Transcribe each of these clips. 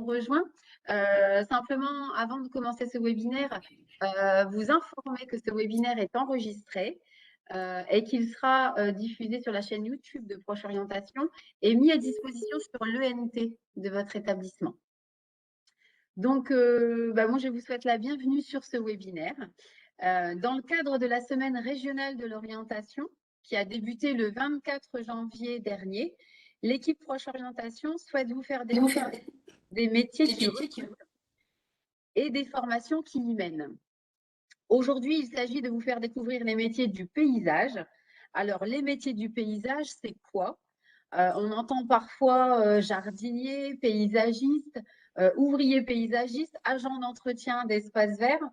rejoint. Simplement, avant de commencer ce webinaire, vous informer que ce webinaire est enregistré et qu'il sera diffusé sur la chaîne YouTube de Proche Orientation et mis à disposition sur l'ENT de votre établissement. Donc, moi, je vous souhaite la bienvenue sur ce webinaire. Dans le cadre de la semaine régionale de l'orientation, qui a débuté le 24 janvier dernier, l'équipe Proche Orientation souhaite vous faire découvrir des métiers qui recrutent et des formations qui y mènent. Aujourd'hui, il s'agit de vous faire découvrir les métiers du paysage. Alors, les métiers du paysage, c'est quoi? On entend parfois jardinier, paysagiste, ouvrier paysagiste, agent d'entretien d'espaces verts.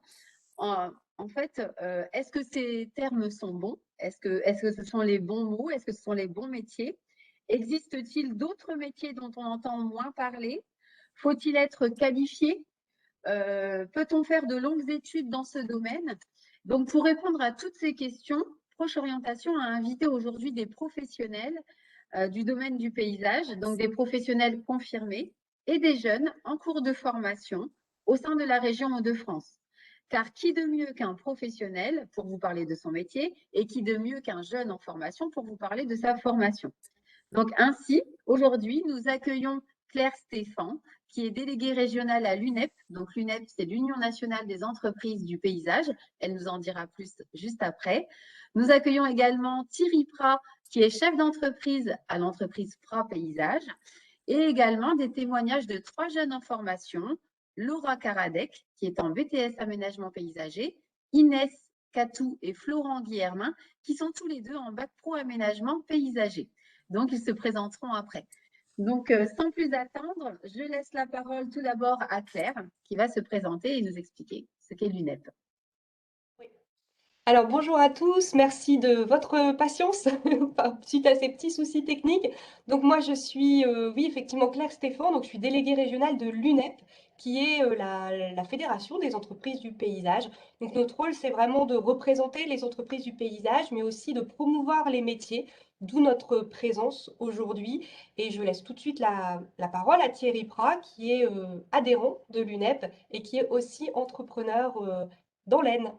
En fait, est-ce que ces termes sont bons? Est-ce que ce sont les bons mots? Est-ce que ce sont les bons métiers? Existe-t-il d'autres métiers dont on entend moins parler? Faut-il être qualifié? Peut-on faire de longues études dans ce domaine? Donc, pour répondre à toutes ces questions, Proche Orientation a invité aujourd'hui des professionnels du domaine du paysage, donc des professionnels confirmés et des jeunes en cours de formation au sein de la région Hauts-de-France. Car qui de mieux qu'un professionnel pour vous parler de son métier et qui de mieux qu'un jeune en formation pour vous parler de sa formation? Donc ainsi, aujourd'hui, nous accueillons Claire Stéphan, qui est déléguée régionale à l'UNEP. Donc l'UNEP, c'est l'Union nationale des entreprises du paysage. Elle nous en dira plus juste après. Nous accueillons également Thierry Prat, qui est chef d'entreprise à l'entreprise Prat Paysage. Et également des témoignages de 3 jeunes en formation. Laura Karadec, qui est en BTS Aménagement Paysager, Inès Catou et Florent Guillermin, qui sont tous les deux en bac pro Aménagement Paysager. Donc, ils se présenteront après. Donc, sans plus attendre, je laisse la parole tout d'abord à Claire, qui va se présenter et nous expliquer ce qu'est l'UNEP. Oui. Alors bonjour à tous, merci de votre patience suite à ces petits soucis techniques. Donc moi je suis, oui effectivement Claire Stéphan, donc je suis déléguée régionale de l'UNEP, qui est la Fédération des entreprises du paysage. Donc notre rôle c'est vraiment de représenter les entreprises du paysage, mais aussi de promouvoir les métiers, d'où notre présence aujourd'hui. Et je laisse tout de suite la parole à Thierry Prat, qui est adhérent de l'UNEP et qui est aussi entrepreneur dans l'Aisne.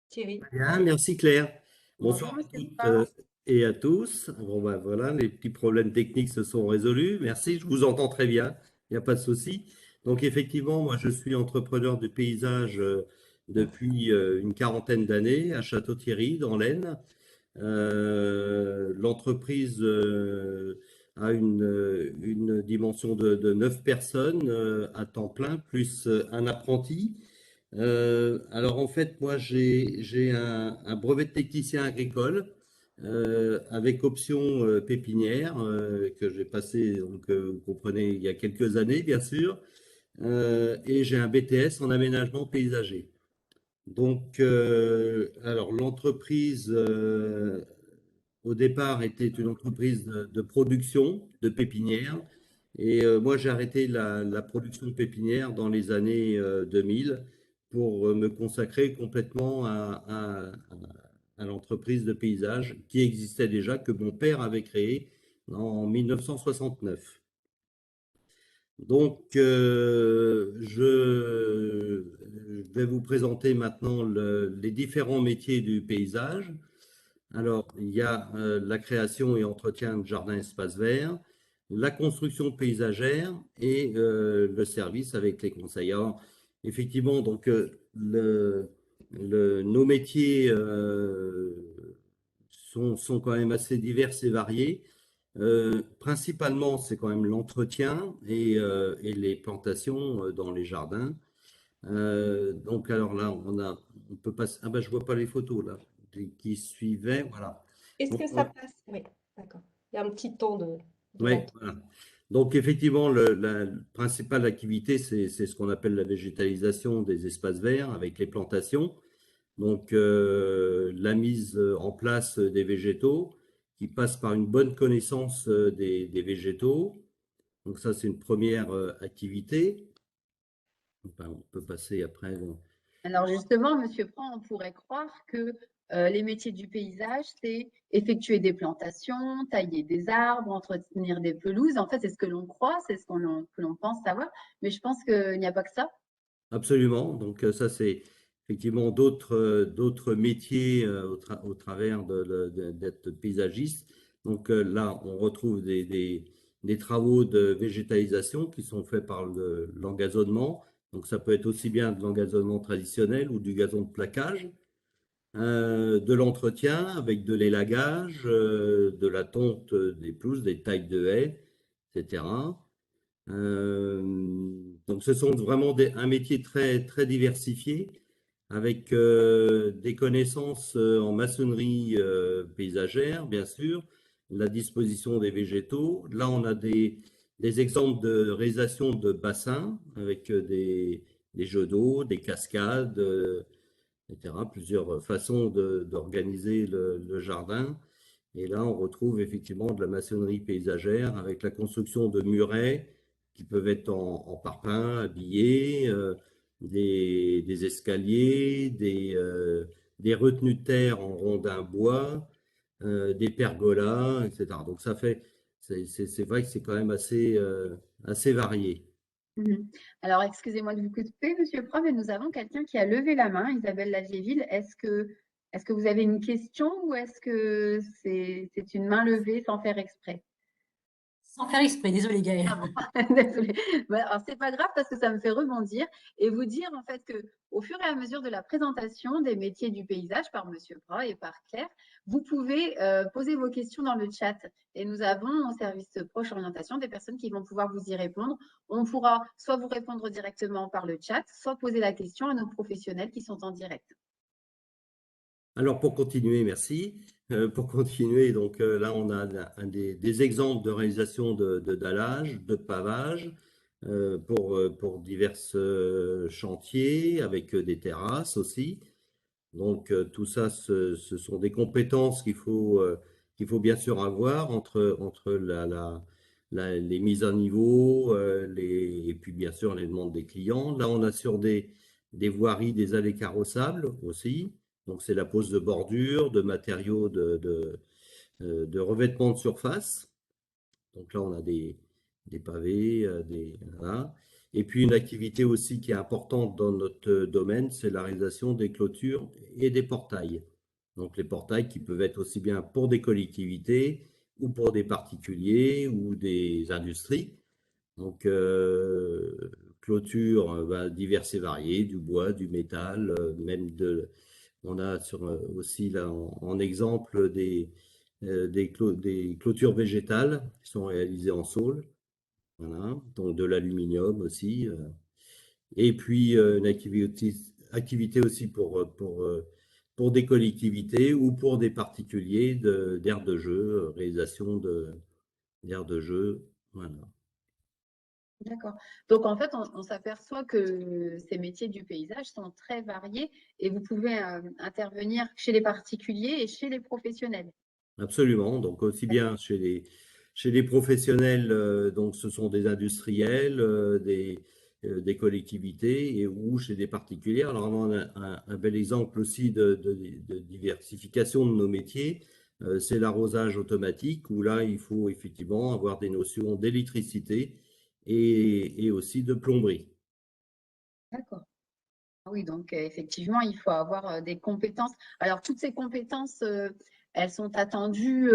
Thierry. Bien, merci Claire. Bonjour, Bonsoir à monsieur toutes Prat. et à tous. Bon, ben, voilà, les petits problèmes techniques se sont résolus. Merci, je vous entends très bien. Il n'y a pas de souci. Donc effectivement, moi je suis entrepreneur de paysage depuis une quarantaine d'années à Château-Thierry, dans l'Aisne. L'entreprise a une dimension de 9 personnes à temps plein, plus un apprenti. Alors en fait, moi j'ai un brevet de technicien agricole avec option pépinière que j'ai passé, donc vous comprenez, il y a quelques années bien sûr, et j'ai un BTS en aménagement paysager. Donc alors l'entreprise au départ était une entreprise de production de pépinières. Et moi, j'ai arrêté la production de pépinières dans les années 2000 pour me consacrer complètement à l'entreprise de paysage qui existait déjà, que mon père avait créée en 1969. Donc, je vais vous présenter maintenant les différents métiers du paysage. Alors, il y a la création et entretien de jardins et espaces verts, la construction paysagère et le service avec les conseils. Alors, effectivement, donc, nos métiers sont quand même assez divers et variés. Principalement, c'est quand même l'entretien et les plantations dans les jardins. Donc, alors là, on peut passer. Ah ben, je vois pas les photos là qui suivaient. Voilà. Est-ce Donc, que ça passe? Oui, d'accord. Il y a un petit temps de ouais, latence. voilà. Donc, effectivement, la principale activité, c'est ce qu'on appelle la végétalisation des espaces verts avec les plantations. Donc, la mise en place des végétaux qui passe par une bonne connaissance des végétaux. Donc, ça, c'est une première activité. Enfin, on peut passer après. Alors justement, monsieur Prat, on pourrait croire que les métiers du paysage, c'est effectuer des plantations, tailler des arbres, entretenir des pelouses. En fait, c'est ce que l'on croit, c'est ce que l'on pense savoir, mais je pense qu'il n'y a pas que ça. Absolument. Donc ça, c'est effectivement d'autres métiers au travers d'être paysagiste. Donc là, on retrouve des travaux de végétalisation qui sont faits par l'engazonnement. Donc ça peut être aussi bien de l'engazonnement traditionnel ou du gazon de plaquage, de l'entretien avec de l'élagage, de la tonte des pelouses, des tailles de haies, etc. Euh, donc, ce sont vraiment un métier très, très diversifié avec des connaissances en maçonnerie paysagère, bien sûr, la disposition des végétaux. Là, on a des exemples de réalisation de bassins avec des jeux d'eau, des cascades, etc. Plusieurs façons d'organiser le jardin. Et là, on retrouve effectivement de la maçonnerie paysagère avec la construction de murets qui peuvent être en parpaing, habillés, des escaliers, des retenues de terre en rondins bois, des pergolas, etc. Donc c'est vrai que c'est quand même assez varié. Mhm. Alors, excusez-moi de vous couper, Monsieur le Prof, mais nous avons quelqu'un qui a levé la main, Isabelle Lavieuville. Est-ce que vous avez une question ou est-ce que c'est une main levée sans faire exprès? Sans faire exprès, désolé Gaëlle. Ah bon, désolée. Bah, alors, c'est pas grave parce que ça me fait rebondir et vous dire en fait que au fur et à mesure de la présentation des métiers du paysage par Monsieur Prat et par Claire, vous pouvez poser vos questions dans le chat et nous avons au service Proche Orientation des personnes qui vont pouvoir vous y répondre. On pourra soit vous répondre directement par le chat, soit poser la question à nos professionnels qui sont en direct. Alors pour continuer, merci. Pour continuer, donc là on a des exemples de réalisation de dallage, de pavage pour divers chantiers avec des terrasses aussi. Donc tout ça, ce sont des compétences qu'il faut bien sûr avoir entre les mises à niveau et puis bien sûr les demandes des clients. Là, on a sur des voiries des allées carrossables aussi. Donc c'est la pose de bordures, de matériaux de revêtement de surface. Donc là, on a des pavés, voilà. Et puis une activité aussi qui est importante dans notre domaine, c'est la réalisation des clôtures et des portails. Donc les portails qui peuvent être aussi bien pour des collectivités ou pour des particuliers ou des industries. Donc clôtures diverses et variées, du bois, du métal, on a aussi là en exemple des clôtures végétales qui sont réalisées en saule, voilà, donc de l'aluminium aussi. Et puis une activité aussi pour des collectivités ou pour des particuliers d'aires de jeu, réalisation d'aires de jeu. Voilà. D'accord. Donc, en fait, on s'aperçoit que ces métiers du paysage sont très variés et vous pouvez intervenir chez les particuliers et chez les professionnels. Absolument. Donc aussi bien chez les professionnels, donc ce sont des industriels, des collectivités ou chez des particuliers. Alors on a un bel exemple aussi de diversification de nos métiers, c'est l'arrosage automatique où là il faut effectivement avoir des notions d'électricité et aussi de plomberie. D'accord. Ah oui, donc effectivement, il faut avoir des compétences. Alors, toutes ces compétences, elles sont attendues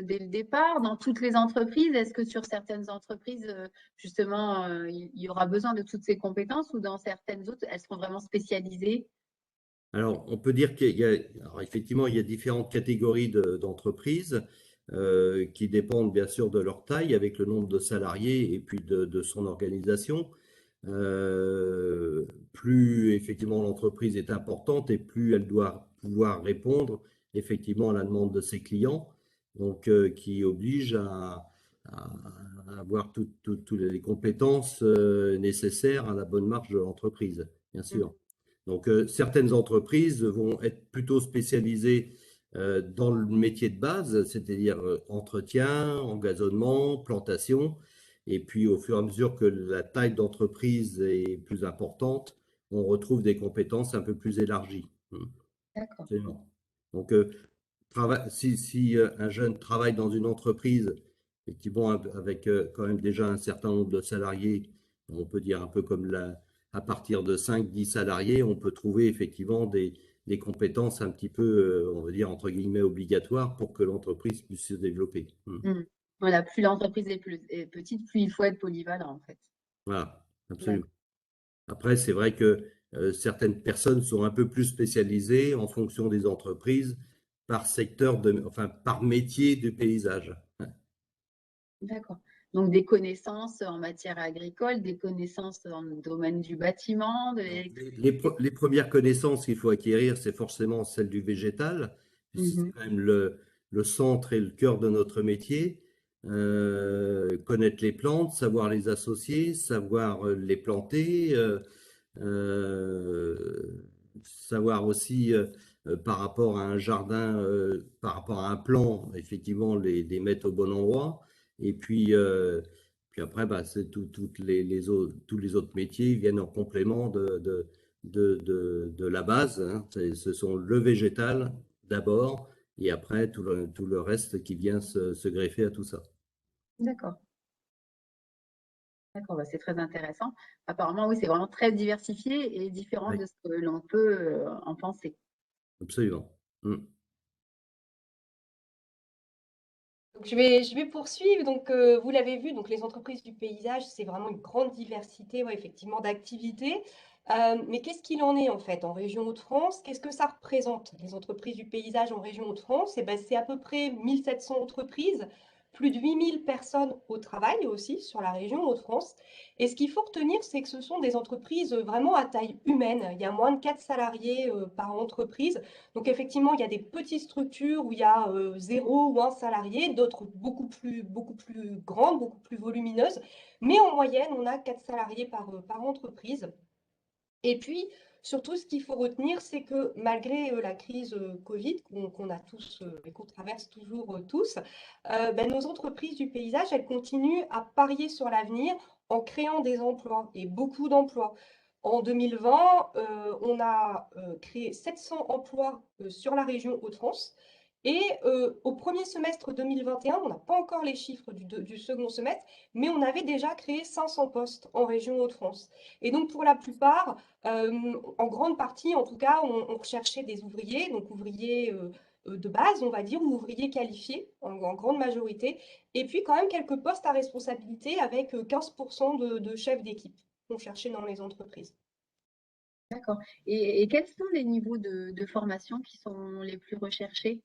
dès le départ dans toutes les entreprises. Est-ce que sur certaines entreprises, justement, il y aura besoin de toutes ces compétences ou dans certaines autres, elles seront vraiment spécialisées? Alors, on peut dire alors effectivement, il y a différentes catégories d'entreprises qui dépendent bien sûr de leur taille, avec le nombre de salariés et puis de son organisation. Plus effectivement l'entreprise est importante et plus elle doit pouvoir répondre effectivement à la demande de ses clients, donc qui oblige à avoir toutes les compétences nécessaires à la bonne marche de l'entreprise, bien sûr. Donc, certaines entreprises vont être plutôt spécialisées dans le métier de base, c'est-à-dire entretien, engazonnement, plantation. Et puis, au fur et à mesure que la taille d'entreprise est plus importante, on retrouve des compétences un peu plus élargies. D'accord. Absolument. Donc, si un jeune travaille dans une entreprise, effectivement, avec quand même déjà un certain nombre de salariés, on peut dire un peu comme à partir de 5-10 salariés, on peut trouver effectivement des compétences un petit peu, on va dire, entre guillemets, obligatoires pour que l'entreprise puisse se développer. Mm. Voilà, plus l'entreprise est petite, plus il faut être polyvalent en fait. Voilà, absolument. D'accord. Après, c'est vrai que certaines personnes sont un peu plus spécialisées en fonction des entreprises par secteur enfin, par métier du paysage. D'accord. Donc des connaissances en matière agricole, des connaissances dans le domaine du bâtiment, de Alors, l'électricité. les premières connaissances qu'il faut acquérir, c'est forcément celles du végétal, puisque c'est Mhm. quand même le centre et le cœur de notre métier. Connaître les plantes, savoir les associer, savoir les planter, savoir aussi par rapport à un jardin, par rapport à un plan, effectivement, les mettre au bon endroit. Et puis après, bah, c'est tous les autres métiers viennent en complément de la base, hein. Ce sont le végétal d'abord, et après tout le reste qui vient se greffer à tout ça. D'accord. D'accord, bah, c'est très intéressant. Apparemment, oui, c'est vraiment très diversifié et différent Oui, de ce que l'on peut en penser. absolument. Mm. Donc, je vais poursuivre. Donc, vous l'avez vu, donc les entreprises du paysage, c'est vraiment une grande diversité, ouais, effectivement, d'activités. Mais qu'est-ce qu'il en est en fait en région Hauts-de-France? Qu'est-ce que ça représente, les entreprises du paysage en région Hauts-de-France? Eh ben, c'est à peu près 1700 entreprises, plus de 8000 personnes au travail aussi sur la région Hauts-de-France. Et ce qu'il faut retenir, c'est que ce sont des entreprises vraiment à taille humaine. Il y a moins de 4 salariés par entreprise. Donc effectivement, il y a des petites structures où il y a 0 ou un salarié, d'autres beaucoup plus grandes, beaucoup plus volumineuses. Mais en moyenne, on a 4 salariés par entreprise. Et puis, surtout, ce qu'il faut retenir, c'est que malgré la crise Covid qu'on a tous et qu'on traverse toujours tous, ben, nos entreprises du paysage, elles continuent à parier sur l'avenir en créant des emplois et beaucoup d'emplois. En 2020, on a créé 700 emplois sur la région Hauts-de-France. Et au premier semestre 2021, on n'a pas encore les chiffres du second semestre, mais on avait déjà créé 500 postes en région Hauts-de-France. Et donc, pour la plupart, en grande partie, en tout cas, on recherchait des ouvriers, donc ouvriers de base, on va dire, ou ouvriers qualifiés en grande majorité, et puis quand même quelques postes à responsabilité avec 15% de chefs d'équipe qu'on cherchait dans les entreprises. D'accord. Et quels sont les niveaux de formation qui sont les plus recherchés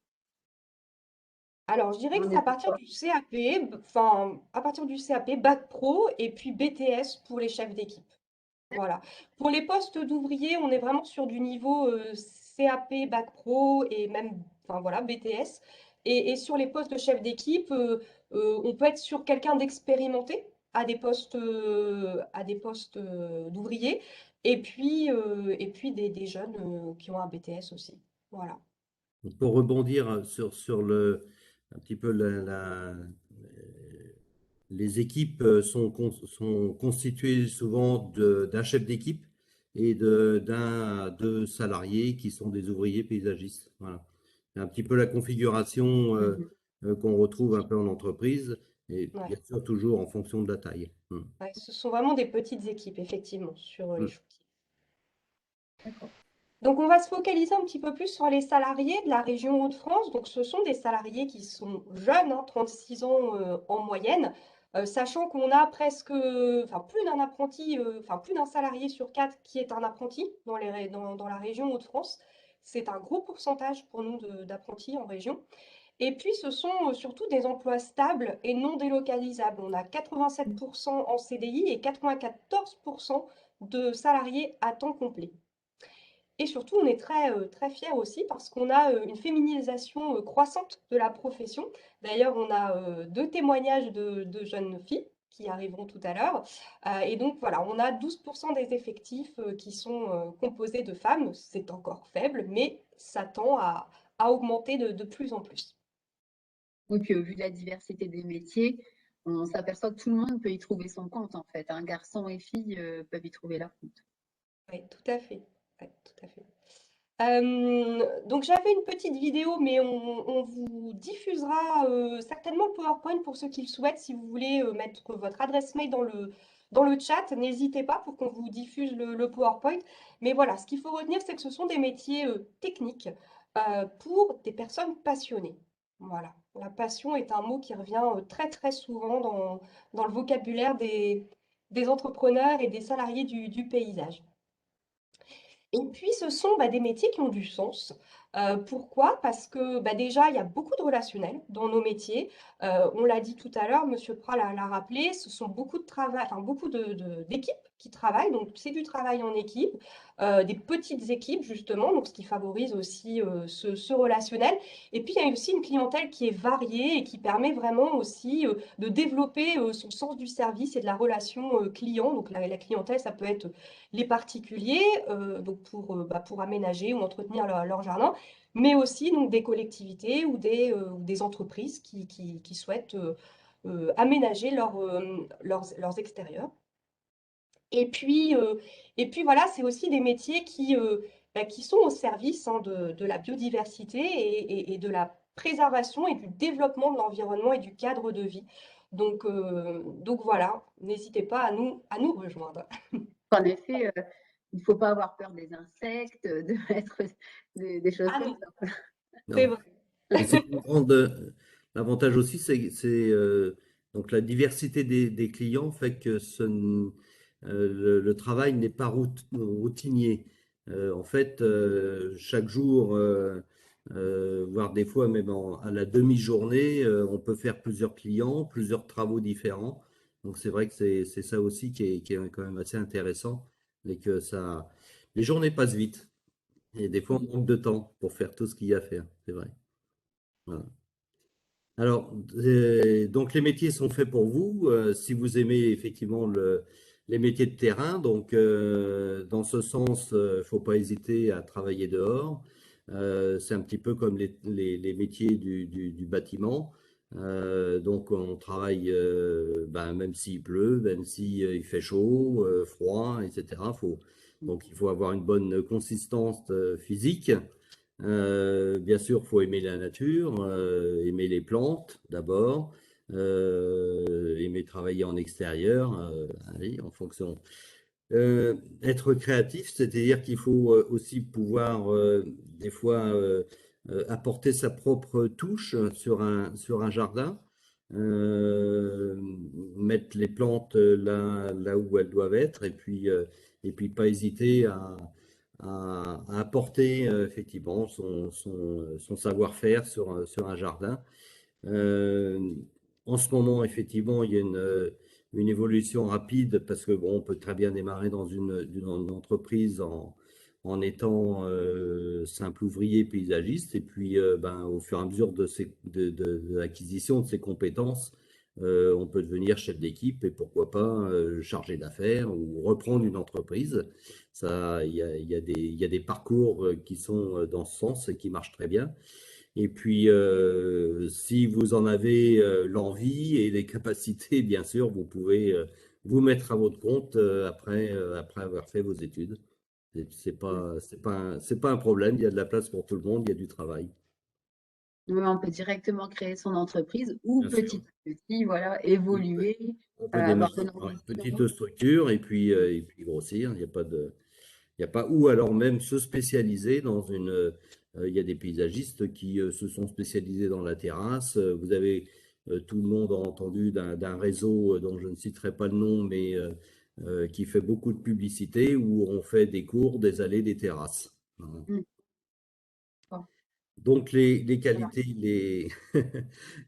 Alors, je dirais que dans c'est les à partir emplois? du CAP, enfin, à partir du CAP, Bac Pro et puis BTS pour les chefs d'équipe. Voilà. Pour les postes d'ouvriers, on est vraiment sur du niveau CAP, Bac Pro et même, enfin voilà, BTS. Et sur les postes de chef d'équipe, on peut être sur quelqu'un d'expérimenté à des postes d'ouvriers, et puis des jeunes qui ont un BTS aussi. Voilà. Donc, pour rebondir sur un petit peu les équipes sont constituées souvent d'un chef d'équipe et d'un à deux salariés qui sont des ouvriers paysagistes. Voilà. C'est un petit peu la configuration Mhm. qu'on retrouve un peu en entreprise et Ouais. bien sûr toujours en fonction de la taille. Ouais, ce sont vraiment des petites équipes, effectivement, sur les Mm. chantiers. D'accord. Donc, on va se focaliser un petit peu plus sur les salariés de la région Hauts-de-France. Donc, ce sont des salariés qui sont jeunes, hein, 36 ans en moyenne, sachant qu'on a presque, enfin, plus d'un apprenti, enfin, plus d'un salarié sur quatre qui est un apprenti dans la région Hauts-de-France. C'est un gros pourcentage pour nous d'apprentis en région. Et puis, ce sont surtout des emplois stables et non délocalisables. On a 87% en CDI et 94% de salariés à temps complet. Et surtout, on est très fiers aussi parce qu'on a une féminisation croissante de la profession. D'ailleurs, on a deux témoignages de jeunes filles qui arriveront tout à l'heure. Et donc, voilà, on a 12% des effectifs qui sont composés de femmes. C'est encore faible, mais ça tend à augmenter de plus en plus. Oui, puis au vu de la diversité des métiers, on s'aperçoit que tout le monde peut y trouver son compte en fait, hein. Garçons et filles peuvent y trouver leur compte. Oui, tout à fait. Ouais, tout à fait. Donc j'avais une petite vidéo, mais on vous diffusera certainement le PowerPoint pour ceux qui le souhaitent. Si vous voulez mettre votre adresse mail dans le chat, n'hésitez pas pour qu'on vous diffuse le PowerPoint. Mais voilà, ce qu'il faut retenir, c'est que ce sont des métiers techniques pour des personnes passionnées. Voilà, la passion est un mot qui revient très très souvent dans le vocabulaire des entrepreneurs et des salariés du paysage. Et puis, ce sont des métiers qui ont du sens. Pourquoi? Parce que déjà, il y a beaucoup de relationnel dans nos métiers. On l'a dit tout à l'heure, Monsieur Prat l'a rappelé, ce sont beaucoup de travail, enfin, beaucoup d'équipes qui travaillent. Donc, c'est du travail en équipe, des petites équipes, justement, donc ce qui favorise aussi ce relationnel. Et puis, il y a aussi une clientèle qui est variée et qui permet vraiment aussi de développer son sens du service et de la relation client. Donc, la clientèle, ça peut être les particuliers, donc pour aménager ou entretenir leur jardin, mais aussi donc, des collectivités ou des entreprises qui souhaitent aménager leurs extérieurs. Et puis, voilà, c'est aussi des métiers qui sont au service de la biodiversité et de la préservation et du développement de l'environnement et du cadre de vie. Donc voilà, n'hésitez pas à nous rejoindre. En effet, il ne faut pas avoir peur des insectes, de mettre des choses Ah comme non, ça. c'est Non. vrai. Et c'est une grande. L'avantage aussi, donc la diversité des clients fait que le travail n'est pas routinier. En fait, chaque jour, voire des fois même à la demi-journée, on peut faire plusieurs clients, plusieurs travaux différents. Donc c'est vrai que c'est ça aussi qui est quand même assez intéressant et que les journées passent vite. Et des fois, on manque de temps pour faire tout ce qu'il y a à faire. C'est vrai. Voilà. Alors, donc les métiers sont faits pour vous. Si vous aimez effectivement les métiers de terrain, donc dans ce sens, il ne faut pas hésiter à travailler dehors. C'est un petit peu comme les métiers du bâtiment. Donc on travaille, même s'il pleut, même s'il il fait chaud, froid, etc. Donc il faut avoir une bonne consistance physique. Bien sûr, il faut aimer la nature, aimer les plantes d'abord, aimer travailler en extérieur, allez, en fonction. Être créatif, c'est-à-dire qu'il faut aussi pouvoir des fois apporter sa propre touche sur un jardin, euh, mettre les plantes là où elles doivent être et puis pas hésiter à apporter effectivement son savoir-faire sur un jardin. Euh, En ce moment, effectivement, il y a une évolution rapide parce que bon, on peut très bien démarrer dans une entreprise en étant simple ouvrier paysagiste et puis au fur et à mesure de l'acquisition de ses compétences, on peut devenir chef d'équipe et pourquoi pas chargé d'affaires ou reprendre une entreprise. Ça, il y a des parcours qui sont dans ce sens et qui marchent très bien. Et puis, si vous en avez l'envie et les capacités, bien sûr, vous pouvez vous mettre à votre compte après avoir fait vos études. C'est pas un problème. Il y a de la place pour tout le monde. Il y a du travail, Oui, on peut directement créer son entreprise ou bien sûr. petit à petit, voilà, On peut, évoluer, on peut avoir démarrer une par une ambition. petite structure et puis grossir. Il y a pas, ou alors même se spécialiser il y a des paysagistes qui se sont spécialisés dans la terrasse. Vous avez tout le monde a entendu d'un réseau dont je ne citerai pas le nom, mais qui fait beaucoup de publicité où on fait des cours, des allées, des terrasses. Voilà. Mm. Bon, Donc les voilà. qualités,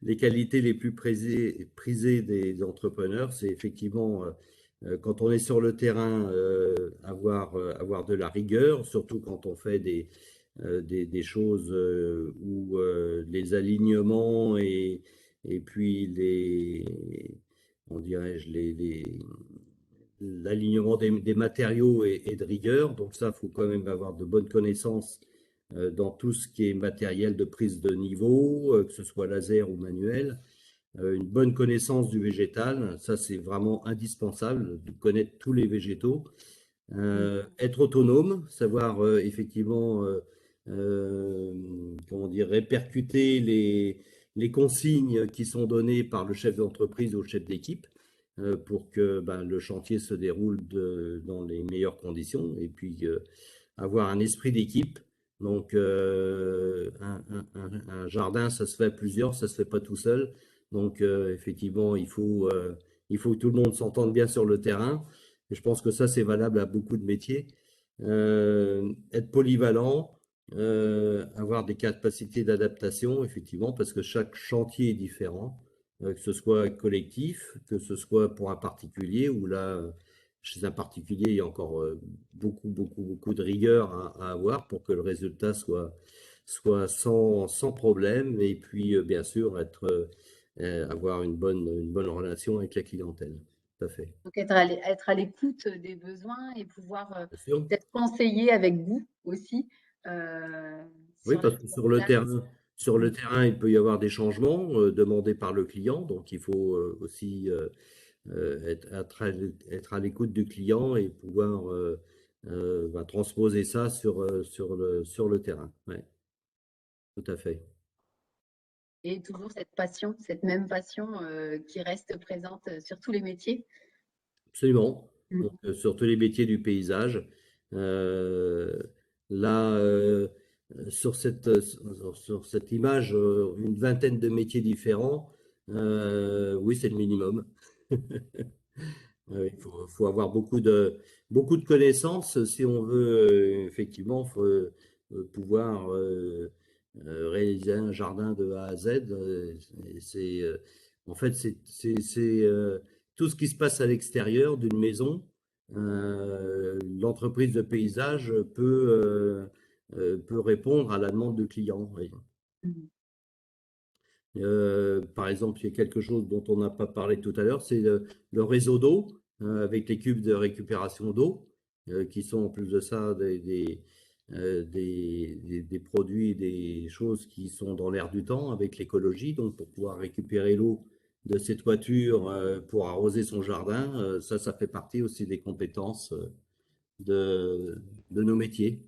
les qualités les plus prisées des entrepreneurs, c'est effectivement quand on est sur le terrain, avoir de la rigueur, surtout quand on fait des choses où les alignements et puis on dirait-je, l'alignement des matériaux et de rigueur. Donc ça, il faut quand même avoir de bonnes connaissances dans tout ce qui est matériel de prise de niveau, que ce soit laser ou manuel. Une bonne connaissance du végétal, ça c'est vraiment indispensable, de connaître tous les végétaux. Mm. Être autonome, savoir effectivement comment dire, répercuter les consignes qui sont données par le chef d'entreprise ou le chef d'équipe pour que ben, le chantier se déroule dans les meilleures conditions et puis avoir un esprit d'équipe. Donc, un jardin, ça se fait à plusieurs, ça se fait pas tout seul. Donc, effectivement, il faut que tout le monde s'entende bien sur le terrain. Et je pense que ça, c'est valable à beaucoup de métiers. Être polyvalent, avoir des capacités d'adaptation, effectivement, parce que chaque chantier est différent, que ce soit collectif, que ce soit pour un particulier, ou là, chez un particulier, il y a encore beaucoup de rigueur à avoir pour que le résultat soit sans problème, et puis, bien sûr, avoir une bonne relation avec la clientèle. Tout à fait. Donc être à l'écoute des besoins et pouvoir Bien sûr. peut-être conseiller avec goût aussi euh, Oui, sur la parce que mise en place. sur Mm. le terrain, il peut y avoir des changements demandés par le client. Donc, il faut aussi être à l'écoute du client et pouvoir ben, transposer ça sur le terrain. Ouais, tout à fait. Et toujours cette passion, cette même passion qui reste présente sur tous les métiers. Absolument. Mm. Donc, sur tous les métiers du paysage. Euh, là, sur cette image, une vingtaine de métiers différents. Oui, c'est le minimum. Faut avoir beaucoup de connaissances si on veut effectivement pouvoir réaliser un jardin de A à Z. En fait, tout ce qui se passe à l'extérieur d'une maison. L'entreprise de paysage peut répondre à la demande du client. Oui. Mm. Par exemple, il y a quelque chose dont on n'a pas parlé tout à l'heure, c'est le réseau d'eau avec les cubes de récupération d'eau, qui sont en plus de ça des produits, des choses qui sont dans l'air du temps avec l'écologie. Donc, pour pouvoir récupérer l'eau de ces toitures pour arroser son jardin, ça fait partie aussi des compétences de, de nos métiers.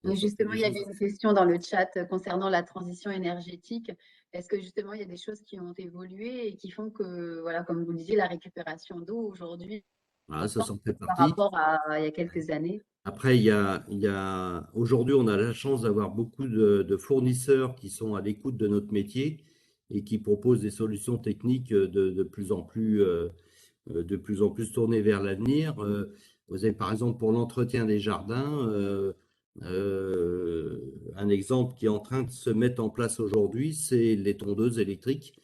Donc, Et ça, c'est justement, des il y choses. avait une question dans le chat concernant la transition énergétique. Est-ce que justement, il y a des choses qui ont évolué et qui font que, voilà, comme vous le disiez, la récupération d'eau aujourd'hui est Voilà, ça, importante ça en fait par partie. rapport à il y a quelques années? Après, aujourd'hui, on a la chance d'avoir beaucoup de fournisseurs qui sont à l'écoute de notre métier et qui proposent des solutions techniques de plus en plus tournées vers l'avenir. Vous avez par exemple pour l'entretien des jardins, un exemple qui est en train de se mettre en place aujourd'hui, c'est les tondeuses électriques,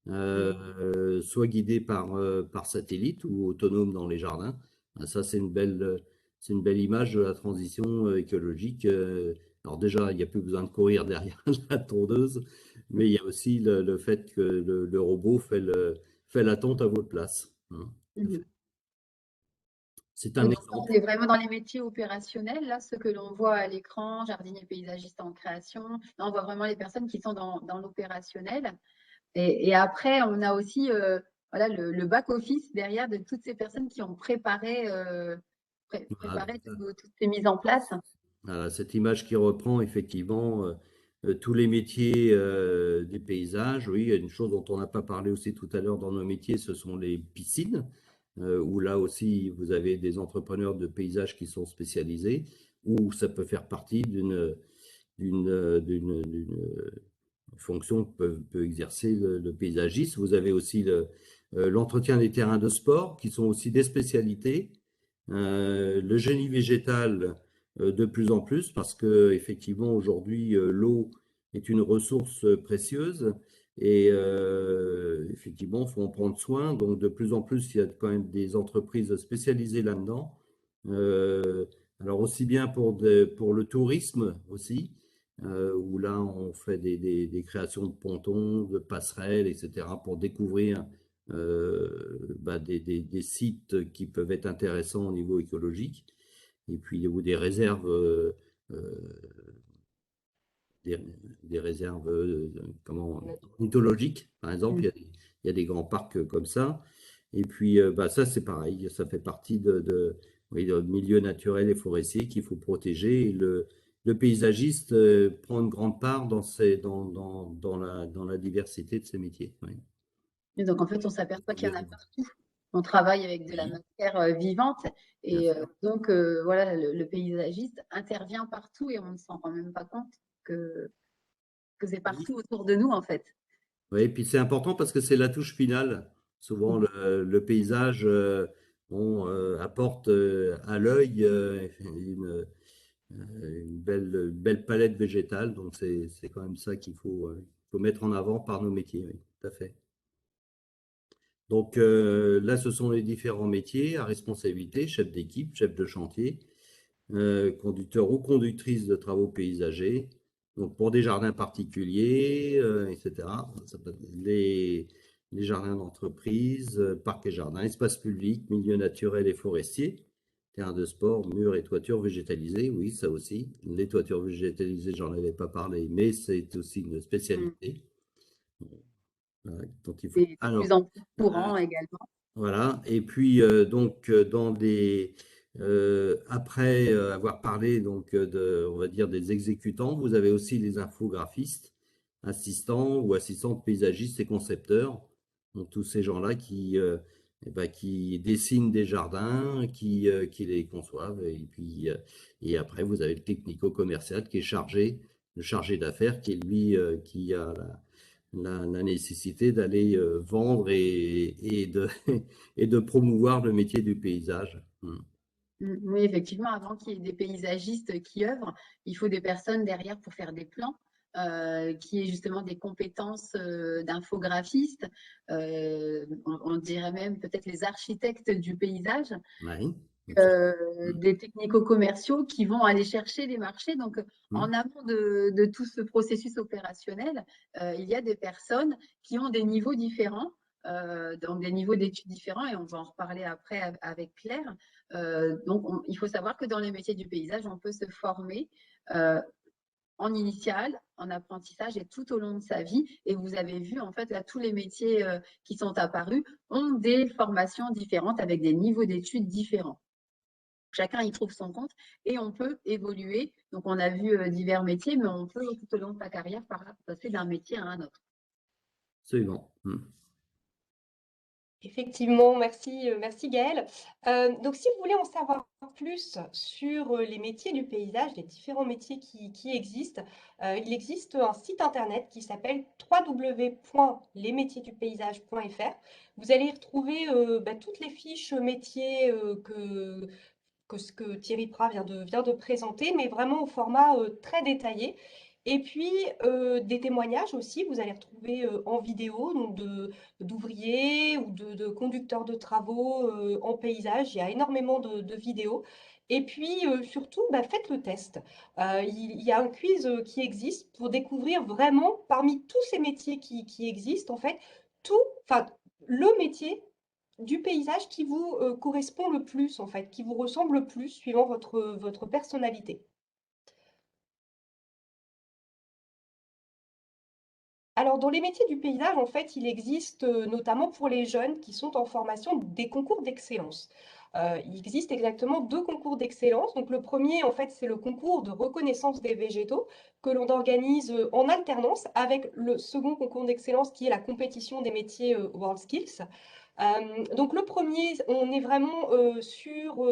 soit guidées par satellite ou autonomes dans les jardins. Ça, c'est une belle image de la transition écologique. Alors déjà, il n'y a plus besoin de courir derrière la tondeuse, mais il y a aussi le fait que le robot fait la tonte à votre place. Hein. Mhm. C'est Oui, un donc ça, on est exemple. vraiment dans les métiers opérationnels, là, ce que l'on voit à l'écran, jardinier paysagiste en création. Là, on voit vraiment les personnes qui sont dans l'opérationnel. Et après, on a aussi voilà, le back-office derrière de toutes ces personnes qui ont Voilà, préparé toutes ces mises en place. voilà, cette image qui reprend effectivement tous les métiers des paysages. Oui, il y a une chose dont on n'a pas parlé aussi tout à l'heure dans nos métiers, ce sont les piscines, où là aussi vous avez des entrepreneurs de paysages qui sont spécialisés, où ça peut faire partie d'une fonction que peut exercer le paysagiste. Vous avez aussi l'entretien des terrains de sport, qui sont aussi des spécialités. Le génie végétal de plus en plus, parce que effectivement aujourd'hui l'eau est une ressource précieuse et effectivement il faut en prendre soin. Donc de plus en plus il y a quand même des entreprises spécialisées là-dedans. Euh, alors aussi bien pour le tourisme aussi, où là on fait des créations de pontons, de passerelles, etc. pour découvrir bah, des sites qui peuvent être intéressants au niveau écologique, et puis ou euh, des, des réserves comment, mythologiques, par exemple, Mm. il y a des grands parcs comme ça, et puis bah, ça c'est pareil, ça fait partie oui, de milieu naturel et forestier qu'il faut protéger, et le paysagiste prend une grande part dans dans la diversité de ces métiers. Oui. Et donc, en fait, on s'aperçoit qu'il y en a Bien, partout. On travaille avec de la oui, matière vivante bien et sûr. donc, voilà, le paysagiste intervient partout et on ne s'en rend même pas compte que, que c'est Oui. partout autour de nous, en fait. Oui, et puis c'est important parce que c'est la touche finale. Souvent, le paysage apporte à l'œil une belle palette végétale. Donc, c'est quand même ça faut mettre en avant par nos métiers. Oui, tout à fait. Donc là, ce sont les différents métiers à responsabilité, chef d'équipe, chef de chantier, conducteur ou conductrice de travaux paysagers. Donc pour des jardins particuliers, etc. Les jardins d'entreprise, parcs et jardins, espaces publics, milieux naturels et forestiers, terrains de sport, murs et toitures végétalisées. Oui, ça aussi. Les toitures végétalisées, j'en avais pas parlé, mais c'est aussi une Mm. spécialité. Donc il faut. C'est de plus Alors, en plus euh, courant également. voilà. Et puis donc après avoir parlé donc on va dire des exécutants, vous avez aussi les infographistes, assistants ou assistantes paysagistes et concepteurs. Donc tous ces gens-là qui dessinent des jardins, qui les conçoivent. Et puis et après vous avez le technico-commercial qui est le chargé d'affaires, qui est lui qui a la nécessité d'aller vendre et de promouvoir le métier du paysage. Oui, effectivement, avant qu'il y ait des paysagistes qui œuvrent, il faut des personnes derrière pour faire des plans, qui aient justement des compétences d'infographistes. On dirait même peut-être les architectes du paysage, Oui, absolument. des technico-commerciaux qui vont aller chercher les marchés. Donc, Mm. en amont de tout ce processus opérationnel, il y a des personnes qui ont des niveaux différents, donc des niveaux d'études différents, et on va en reparler après avec Claire. Donc, il faut savoir que dans les métiers du paysage, on peut se former en initial, en apprentissage et tout au long de sa vie. Et vous avez vu, en fait, là, tous les métiers qui sont apparus ont des formations différentes avec des niveaux d'études différents. Chacun y trouve son compte et on peut évoluer. Donc, on a vu divers métiers, mais on peut tout au long de sa carrière passer d'un métier à un autre. Absolument. Mm. Effectivement, merci Gaëlle. Donc, si vous voulez en savoir plus sur les métiers du paysage, les différents métiers qui existent, il existe un site internet qui s'appelle www.lesmétiersdupaysage.fr. Vous allez y retrouver toutes les fiches métiers que ce que Thierry Prat vient de présenter, mais vraiment au format très détaillé. Et puis, des témoignages aussi, vous allez retrouver en vidéo, donc d'ouvriers ou de conducteurs de travaux en paysage. Il y a énormément de vidéos. Et puis, surtout, faites le test. Il y a un quiz qui existe pour découvrir vraiment, parmi tous ces métiers qui existent, en fait, enfin, le métier du paysage qui vous correspond le plus, en fait, qui vous ressemble le plus suivant votre personnalité. Alors, dans les métiers du paysage, en fait, il existe notamment pour les jeunes qui sont en formation des concours d'excellence. Il existe exactement deux concours d'excellence. Donc, le premier, en fait, c'est le concours de reconnaissance des végétaux que l'on organise en alternance avec le second concours d'excellence qui est la compétition des métiers WorldSkills. Donc le premier, on est vraiment sur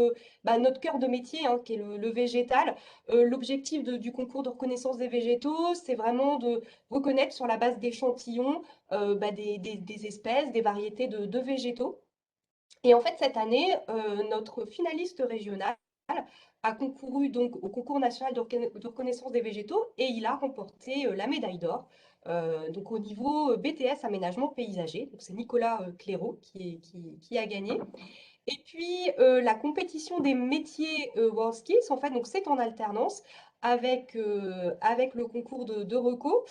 notre cœur de métier, hein, qui est le végétal. L'objectif du concours de reconnaissance des végétaux, c'est vraiment de reconnaître sur la base d'échantillons des espèces, des variétés de végétaux. Et en fait, cette année, notre finaliste régional a concouru donc au concours national de reconnaissance des végétaux et il a remporté la médaille d'or. Donc au niveau BTS aménagement paysager. Donc c'est Nicolas Clairaut qui a gagné. Et puis, la compétition des métiers WorldSkills, en fait, donc c'est en alternance avec le concours de reco.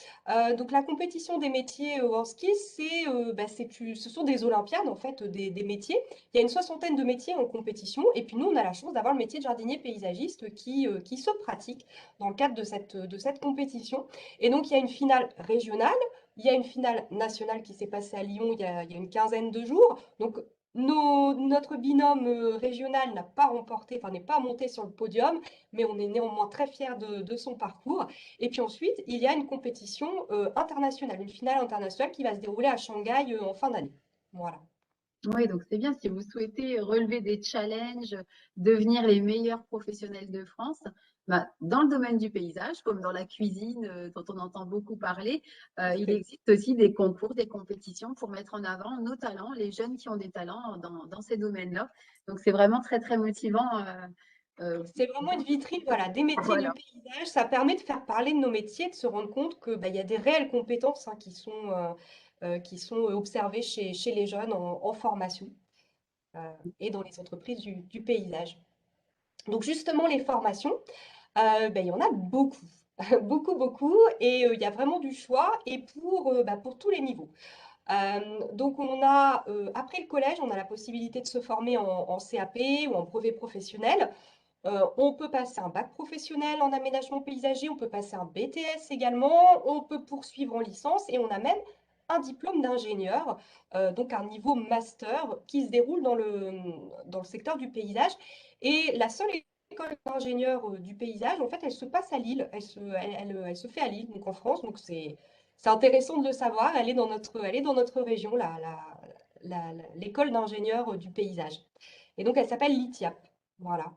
Donc, la compétition des métiers WorldSkills, ce sont des olympiades, en fait, des métiers. Il y a une soixantaine de métiers en compétition. Et puis, nous, on a la chance d'avoir le métier de jardinier paysagiste qui se pratique dans le cadre de cette compétition. Et donc, il y a une finale régionale, il y a une finale nationale qui s'est passée à Lyon il y a une quinzaine de jours. Donc, Notre binôme régional n'a pas remporté, enfin n'est pas monté sur le podium, mais on est néanmoins très fiers de son parcours. Et puis ensuite, il y a une compétition internationale, une finale internationale qui va se dérouler à Shanghai en fin d'année. Voilà. Oui, donc c'est bien si vous souhaitez relever des challenges, devenir les meilleurs professionnels de France, bah, dans le domaine du paysage, comme dans la cuisine dont on entend beaucoup parler, il existe aussi des concours, des compétitions pour mettre en avant nos talents, les jeunes qui ont des talents dans ces domaines-là. Donc c'est vraiment très, très motivant. C'est vraiment une vitrine, voilà, des métiers du Voilà. paysage. Ça permet de faire parler de nos métiers, de se rendre compte que, bah, il y a des réelles compétences hein, qui sont observées chez les jeunes en formation et dans les entreprises du paysage. Donc justement, les formations, bah, il y en a beaucoup, beaucoup, beaucoup, et il y a vraiment du choix, et bah, pour tous les niveaux. Donc on a, après le collège, on a la possibilité de se former en CAP ou en brevet professionnel. On peut passer un bac professionnel en aménagement paysager, on peut passer un BTS également, on peut poursuivre en licence et on a même un diplôme d'ingénieur, donc un niveau master qui se déroule dans le secteur du paysage. Et la seule école d'ingénieur du paysage, en fait, elle se passe à Lille, elle se fait à Lille, donc en France, donc c'est intéressant de le savoir, elle est dans notre région, l'école d'ingénieur du paysage. Et donc elle s'appelle l'ITIAP, voilà.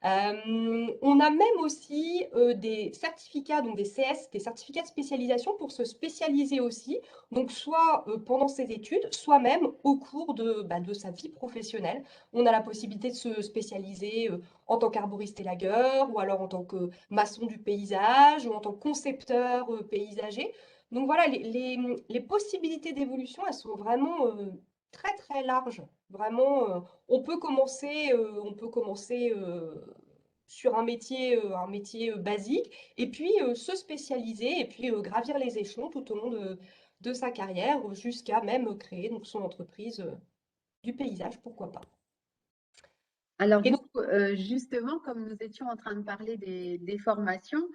On a même aussi des certificats, donc des CS, des certificats de spécialisation pour se spécialiser aussi, donc soit pendant ses études, soit même au cours bah, de sa vie professionnelle. On a la possibilité de se spécialiser en tant qu'arboriste élagueur, ou alors en tant que maçon du paysage, ou en tant que concepteur paysager. Donc voilà, les possibilités d'évolution, elles sont vraiment très très larges. Vraiment, on peut commencer sur un métier basique, et puis se spécialiser, et puis gravir les échelons tout au long de sa carrière, jusqu'à même créer donc, son entreprise du paysage, pourquoi pas. Alors Et du donc, coup, justement, comme nous étions en train de parler des formations,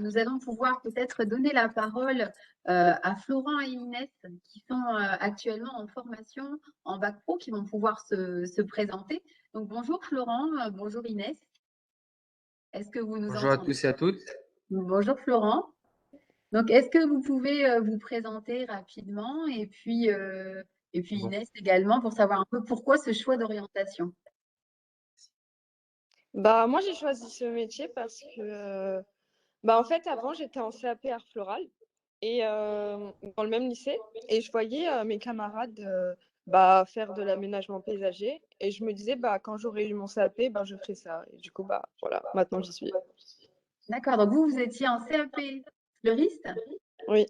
nous allons pouvoir peut-être donner la parole à Florent et Inès qui sont actuellement en formation en bac pro, qui vont pouvoir se présenter. Donc bonjour Florent, bonjour Inès. Est-ce que vous nous Bonjour à entendez? tous et à toutes. Bonjour Florent. Donc est-ce que vous pouvez vous présenter rapidement et puis Bon, Inès également pour savoir un peu pourquoi ce choix d'orientation? Bah, moi, j'ai choisi ce métier parce que, bah, en fait, avant, j'étais en CAP art floral et dans le même lycée, et je voyais mes camarades bah, faire de l'aménagement paysager, et je me disais, bah, quand j'aurai eu mon CAP, bah, je ferai ça. Et du coup, bah, voilà, maintenant j'y suis. D'accord, donc vous étiez en CAP fleuriste Oui,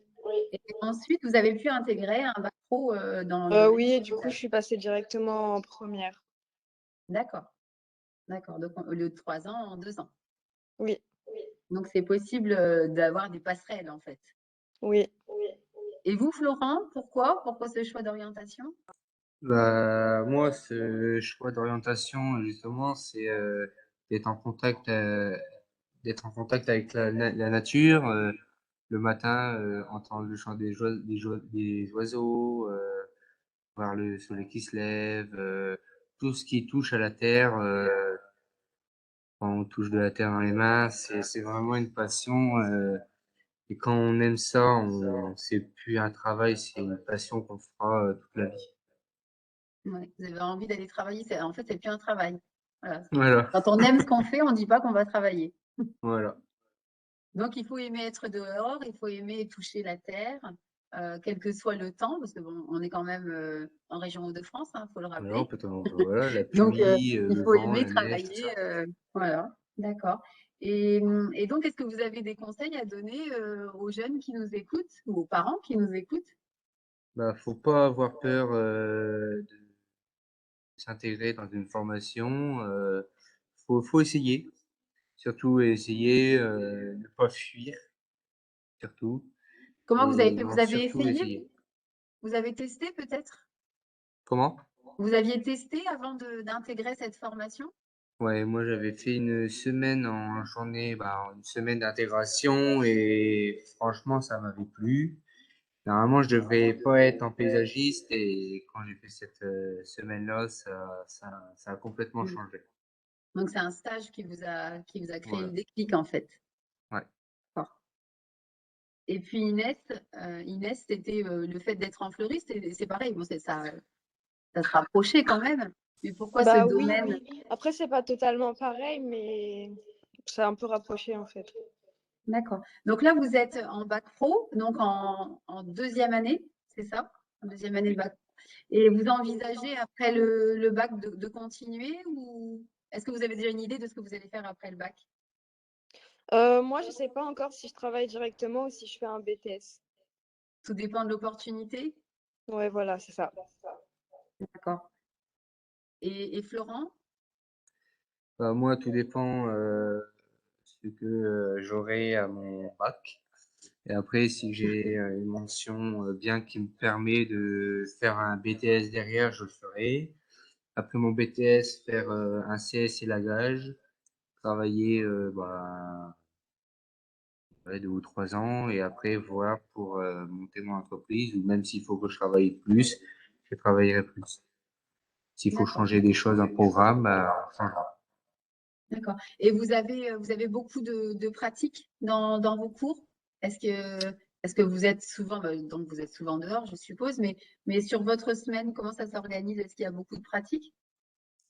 et ensuite vous avez pu intégrer un bac pro dans le domaine. oui, et du coup, je suis passée directement en première. D'accord, d'accord. Donc au lieu de 3 ans, en 2 ans. Oui, Donc c'est possible d'avoir des passerelles en fait. oui. Et vous, Florent, pourquoi? Pourquoi ce choix d'orientation? bah, moi, ce choix d'orientation, justement, c'est d'être en contact, d'être en contact avec la nature, le matin, entendre le chant des oiseaux, voir le soleil qui se lève, tout ce qui touche à la terre, quand on touche de la terre dans les mains, c'est vraiment une passion. Et quand on aime ça, c'est plus un travail, c'est une passion qu'on fera toute la vie. Ouais, vous avez envie d'aller travailler, en fait, c'est plus un travail. Voilà. Voilà, Quand on aime ce qu'on fait, on ne dit pas qu'on va travailler. voilà. Donc il faut aimer être dehors, il faut aimer toucher la terre, quel que soit le temps, parce que bon, on est quand même en région Hauts-de-France, il faut le Voilà, rappeler. voilà, la Donc, pluie, il le faut vent, aimer la neige, tout travailler. ça. Voilà, d'accord. Et donc, est-ce que vous avez des conseils à donner aux jeunes qui nous écoutent ou aux parents qui nous écoutent? Bah, faut pas avoir peur de s'intégrer dans une formation. Faut essayer, surtout essayer, ne pas fuir, surtout, Comment vous avez et fait? non, Vous avez surtout essayé? essayer. Vous avez testé peut-être? Comment? Vous aviez testé avant d'intégrer cette formation? Ouais, moi j'avais fait une semaine en journée, bah, une semaine d'intégration et franchement ça m'avait plu. Normalement, je devrais pas être en paysagiste et quand j'ai fait cette semaine-là, ça a complètement Mm. changé. Donc, c'est un stage qui vous a créé le Voilà. déclic, en fait. Ouais. D'accord. Et puis Inès, c'était le fait d'être en fleuriste, c'est pareil, bon, ça se rapprochait quand même. Mais pourquoi ce Bah oui, domaine? oui. Après, c'est pas totalement pareil, mais c'est un peu rapproché en fait. D'accord. Donc là, vous êtes en bac pro, donc en deuxième année, c'est ça? En deuxième année de bac. Et vous envisagez après le bac de continuer ou est-ce que vous avez déjà une idée de ce que vous allez faire après le bac? Moi, je sais pas encore si je travaille directement ou si je fais un BTS. Tout dépend de l'opportunité. Ouais, voilà, c'est ça. D'accord. Et Florent? Bah, moi, tout dépend ce que j'aurai à mon bac. Et après, si j'ai une mention bien qui me permet de faire un BTS derrière, je le ferai. Après mon BTS, faire un CS élagage, travailler ouais, 2 ou 3 ans et après voir pour monter mon entreprise ou même s'il faut que je travaille plus, je travaillerai plus. S'il faut D'accord. changer des choses, un programme, bah, on changera. D'accord. Et vous avez beaucoup de pratiques dans vos cours? Est-ce que vous êtes souvent, bah, donc vous êtes souvent dehors, je suppose, mais sur votre semaine, comment ça s'organise? Est-ce qu'il y a beaucoup de pratiques?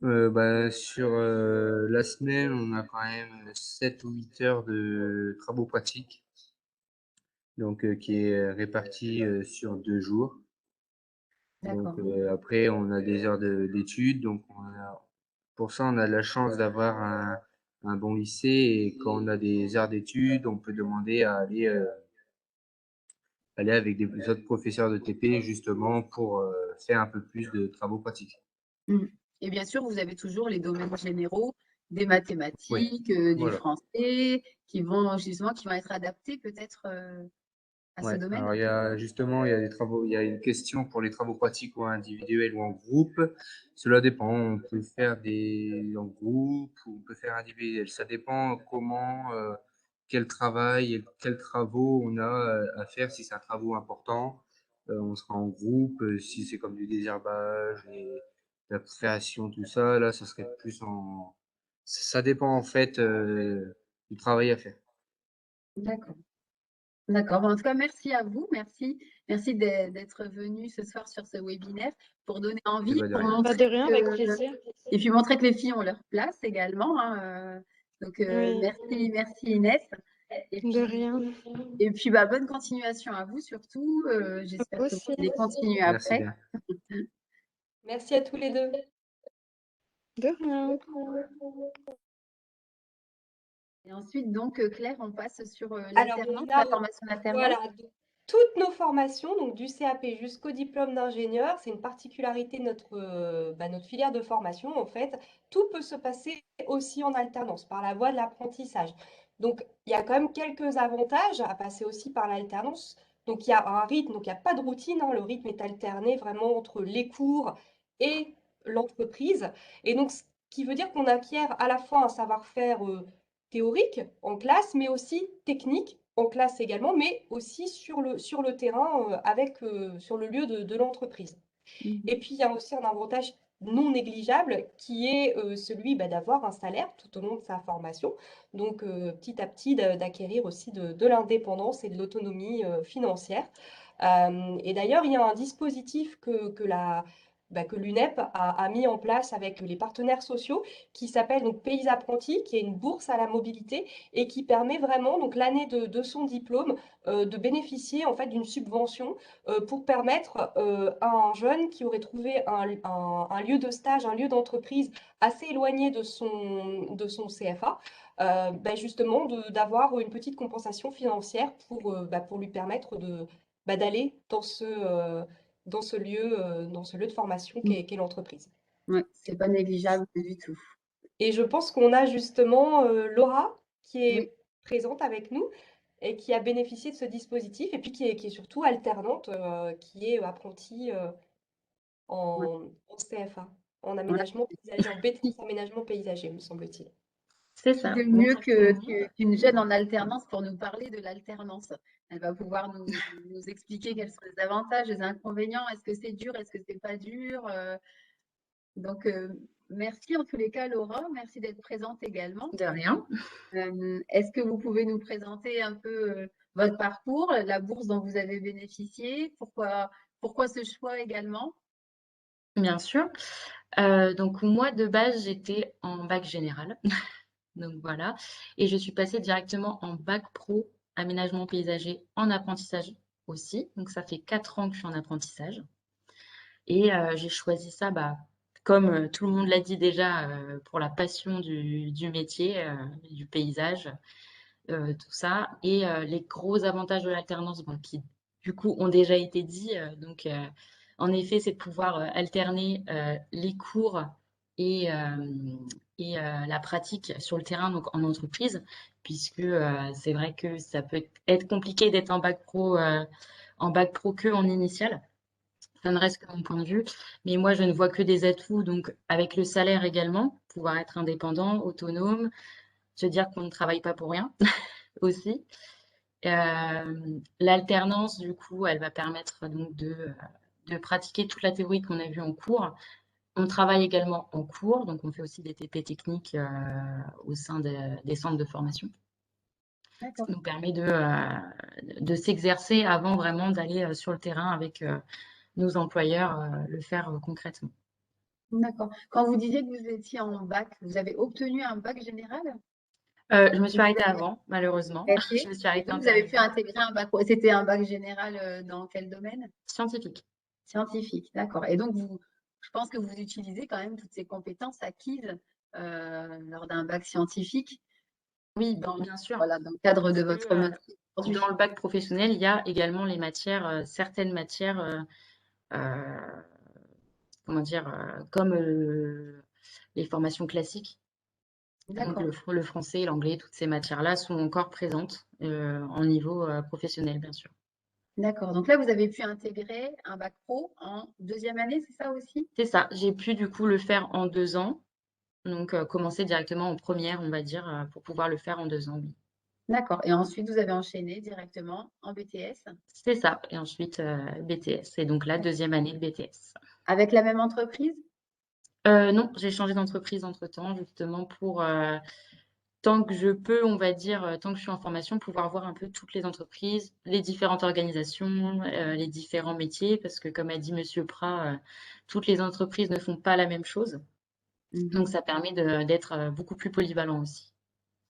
Bah, sur la semaine, on a quand même 7 ou 8 heures de travaux pratiques, donc qui est réparti sur 2 jours. Donc D'accord. après, on a des heures d'études, donc pour ça, on a la chance d'avoir un bon lycée et quand on a des heures d'études, on peut demander à aller avec des autres professeurs de TP justement pour faire un peu plus de travaux pratiques. Mm. Et bien sûr, vous avez toujours les domaines généraux des Oui, mathématiques, du voilà. français, qui vont être adaptés peut-être à ce Ouais. domaine. Alors il y a justement il y a des travaux, il y a une question pour les travaux pratiques ou individuels ou en groupe. Cela dépend. On peut faire des en groupe ou on peut faire individuel. Ça dépend comment, quel travail et quels travaux on a à faire. Si c'est un travaux important, on sera en groupe. Si c'est comme du désherbage et la création, tout ça, là, ça serait plus en. Ça dépend en fait du travail à faire. D'accord. D'accord. En tout cas, merci à vous. Merci d'être venu ce soir sur ce webinaire pour donner Et envie, bah de pour rien. Bah montrer de rien, avec que, plaisir. et puis montrer que les filles ont leur place également, hein, donc, Oui, merci Inès. Et de puis, rien. bah, bonne continuation à vous surtout. À J'espère vous que vous aussi. allez continuer Merci après. bien. Merci à tous les deux. De rien. Et ensuite, donc, Claire, on passe sur Alors l'alternance, la là, formation d'alternance. voilà, donc, toutes nos formations, donc du CAP jusqu'au diplôme d'ingénieur, c'est une particularité de notre filière de formation en fait. Tout peut se passer aussi en alternance par la voie de l'apprentissage. Donc il y a quand même quelques avantages à passer aussi par l'alternance. Donc il y a un rythme, donc il n'y a pas de routine, hein, le rythme est alterné vraiment entre les cours et l'entreprise. Et donc ce qui veut dire qu'on acquiert à la fois un savoir-faire théorique en classe, mais aussi technique en classe également, mais aussi sur le terrain, sur le lieu de l'entreprise. Mhm. Et puis, il y a aussi un avantage non négligeable qui est celui d'avoir un salaire tout au long de sa formation. Donc, petit à petit, d'acquérir aussi de l'indépendance et de l'autonomie financière. Et d'ailleurs, il y a un dispositif que l'UNEP a mis en place avec les partenaires sociaux qui s'appelle donc Pays Apprentis, qui est une bourse à la mobilité et qui permet vraiment, donc l'année de son diplôme, de bénéficier en fait d'une subvention pour permettre à un jeune qui aurait trouvé un lieu de stage, un lieu d'entreprise assez éloigné de son CFA, justement d'avoir une petite compensation financière pour lui permettre d'aller dans ce lieu de formation qu'est l'entreprise. Ouais, c'est pas négligeable du tout. Et je pense qu'on a justement Laura qui Oui. est présente avec nous et qui a bénéficié de ce dispositif et puis qui est surtout alternante, qui est apprentie Ouais. en CFA, en Ouais. aménagement paysager, en BTS aménagement paysager, me semble-t-il. C'est Qui ça. de mieux qu'une jeune en alternance pour nous parler de l'alternance? Elle va pouvoir nous expliquer quels sont les avantages, les inconvénients. Est-ce que c'est dur? Est-ce que c'est pas dur? Donc, merci en tous les cas, Laura. Merci d'être présente également. De rien. Est-ce que vous pouvez nous présenter un peu votre parcours, la bourse dont vous avez bénéficié? Pourquoi ce choix également? Bien sûr. Donc moi, de base, j'étais en bac général. Donc voilà. Et je suis passée directement en bac pro aménagement paysager en apprentissage aussi. Donc ça fait 4 ans que je suis en apprentissage. Et j'ai choisi ça, bah, comme tout le monde l'a dit déjà, pour la passion du métier, du paysage, tout ça. Et les gros avantages de l'alternance, bon, qui du coup ont déjà été dits. En effet, c'est de pouvoir alterner les cours et, la pratique sur le terrain, donc en entreprise, puisque c'est vrai que ça peut être compliqué d'être en bac pro que en initial. Ça ne reste que mon point de vue. Mais moi, je ne vois que des atouts, donc avec le salaire également, pouvoir être indépendant, autonome, se dire qu'on ne travaille pas pour rien aussi. L'alternance, du coup, elle va permettre donc de pratiquer toute la théorie qu'on a vue en cours. On travaille également en cours, donc on fait aussi des TP techniques au sein des centres de formation. Ça D'accord. nous permet de s'exercer avant vraiment d'aller sur le terrain avec nos employeurs, le faire concrètement. D'accord. Quand vous disiez que vous étiez en bac, vous avez obtenu un bac général? Je me suis arrêtée avant, malheureusement. Je me suis Et arrêtée donc, vous avez pu antérieurement. intégrer un bac. C'était un bac général dans quel domaine? Scientifique. Scientifique, d'accord. Et donc, je pense que vous utilisez quand même toutes ces compétences acquises lors d'un bac scientifique Oui, bien sûr. voilà, dans le cadre de Parce votre que, métier aujourd'hui. dans le bac professionnel, il y a également les matières, certaines matières, comment dire, comme les formations classiques. Donc D'accord, le français, l'anglais, toutes ces matières-là sont encore présentes en niveau professionnel, bien sûr. d'accord. Donc là, vous avez pu intégrer un bac pro en deuxième année, c'est ça aussi? C'est ça. J'ai pu du coup le faire en 2 ans. Donc commencer directement en première, on va dire, pour pouvoir le faire en 2 ans, oui. D'accord. Et ensuite, vous avez enchaîné directement en BTS C'est ça. Et ensuite BTS. Et donc la deuxième année de BTS. avec la même entreprise? Non, j'ai changé d'entreprise entre-temps, justement pour, tant que je peux, on va dire, tant que je suis en formation, pouvoir voir un peu toutes les entreprises, les différentes organisations, les différents métiers, parce que comme a dit Monsieur Prat, toutes les entreprises ne font pas la même chose. Donc ça permet d'être beaucoup plus polyvalent aussi.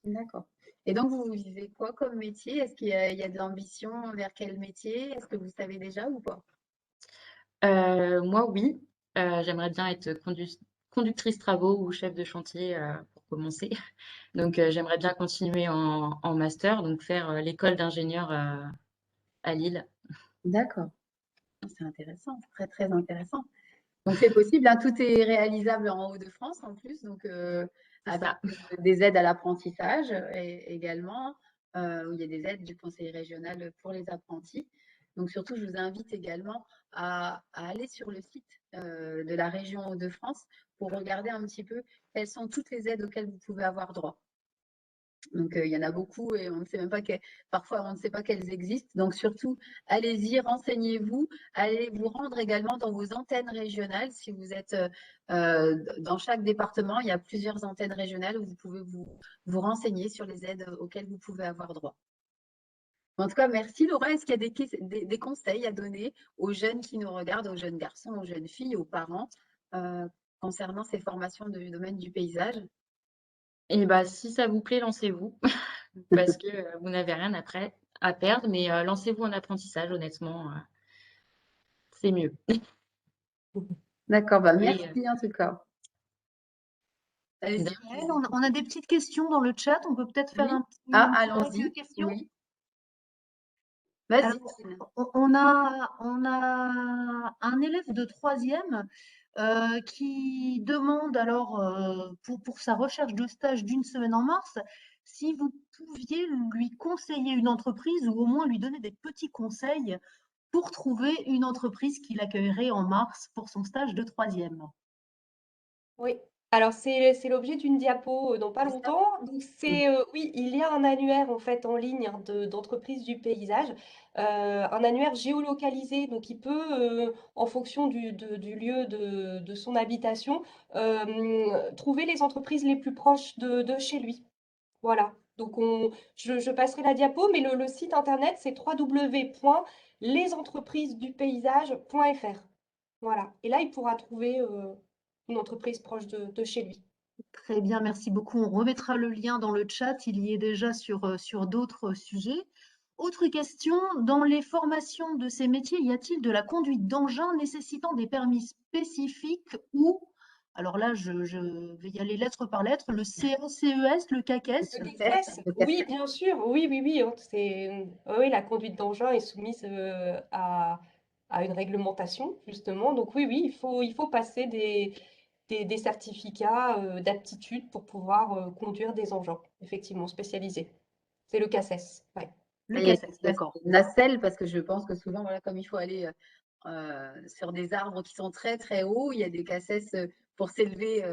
D'accord. Et donc, vous visez quoi comme métier? Est-ce il y a de l'ambition vers quel métier? Est-ce que vous savez déjà ou pas? Moi, oui, j'aimerais bien être conductrice travaux ou chef de chantier pour commencer. Donc, j'aimerais bien continuer en master, donc faire l'école d'ingénieur à Lille. D'accord. C'est intéressant, très très intéressant. Donc c'est possible, hein, tout est réalisable en Hauts-de-France en plus, donc C'est avec ça. des aides à l'apprentissage également, où il y a des aides du conseil régional pour les apprentis. Donc surtout, je vous invite également à aller sur le site de la région Hauts-de-France pour regarder un petit peu quelles sont toutes les aides auxquelles vous pouvez avoir droit. Donc, il y en a beaucoup et on ne sait même pas parfois on ne sait pas qu'elles existent. Donc, surtout, allez-y, renseignez-vous, allez vous rendre également dans vos antennes régionales. Si vous êtes dans chaque département, il y a plusieurs antennes régionales où vous pouvez vous renseigner sur les aides auxquelles vous pouvez avoir droit. En tout cas, merci Laura. Est-ce qu'il y a des conseils à donner aux jeunes qui nous regardent, aux jeunes garçons, aux jeunes filles, aux parents concernant ces formations du domaine du paysage? Et bah, si ça vous plaît, lancez-vous, parce que vous n'avez rien après à perdre, mais lancez-vous en apprentissage, honnêtement, c'est mieux. D'accord, bah Et, merci en tout cas. Allez-y. Gaëlle, on a des petites questions dans le chat. On peut peut-être faire Oui. un petit Ah, break allons-y. questions. Oui. Vas-y. Alors, on a un élève de troisième qui demande alors pour sa recherche de stage d'une semaine en mars, si vous pouviez lui conseiller une entreprise ou au moins lui donner des petits conseils pour trouver une entreprise qui l'accueillerait en mars pour son stage de troisième. Oui. Alors, c'est l'objet d'une diapo dans pas C'est ça? longtemps. Donc, oui, il y a un annuaire en fait en ligne hein, d'entreprise du paysage, un annuaire géolocalisé. Donc, il peut, en fonction du lieu de son habitation, trouver les entreprises les plus proches de chez lui. Voilà. Donc, je passerai la diapo, mais le site internet, c'est www.lesentreprisedupaysages.fr. Voilà. Et là, il pourra trouver une entreprise proche de chez lui. Très bien, merci beaucoup. On remettra le lien dans le chat, il y est déjà sur d'autres sujets. Autre question, dans les formations de ces métiers, y a-t-il de la conduite d'engins nécessitant des permis spécifiques ou, alors là, je vais y aller lettre par lettre, le CES, le CAQES? Le Peut-être, CAQES, oui, peut-être. bien sûr, oui, oui, oui, hein, oui, la conduite d'engin est soumise à une réglementation, justement. Donc oui, oui, il faut passer des certificats d'aptitude pour pouvoir conduire des engins, effectivement, spécialisés. C'est le CACES, ouais. Le Il y a CACES, des d'accord. nacelles parce que je pense que souvent, voilà, comme il faut aller sur des arbres qui sont très très hauts, il y a des cassettes pour s'élever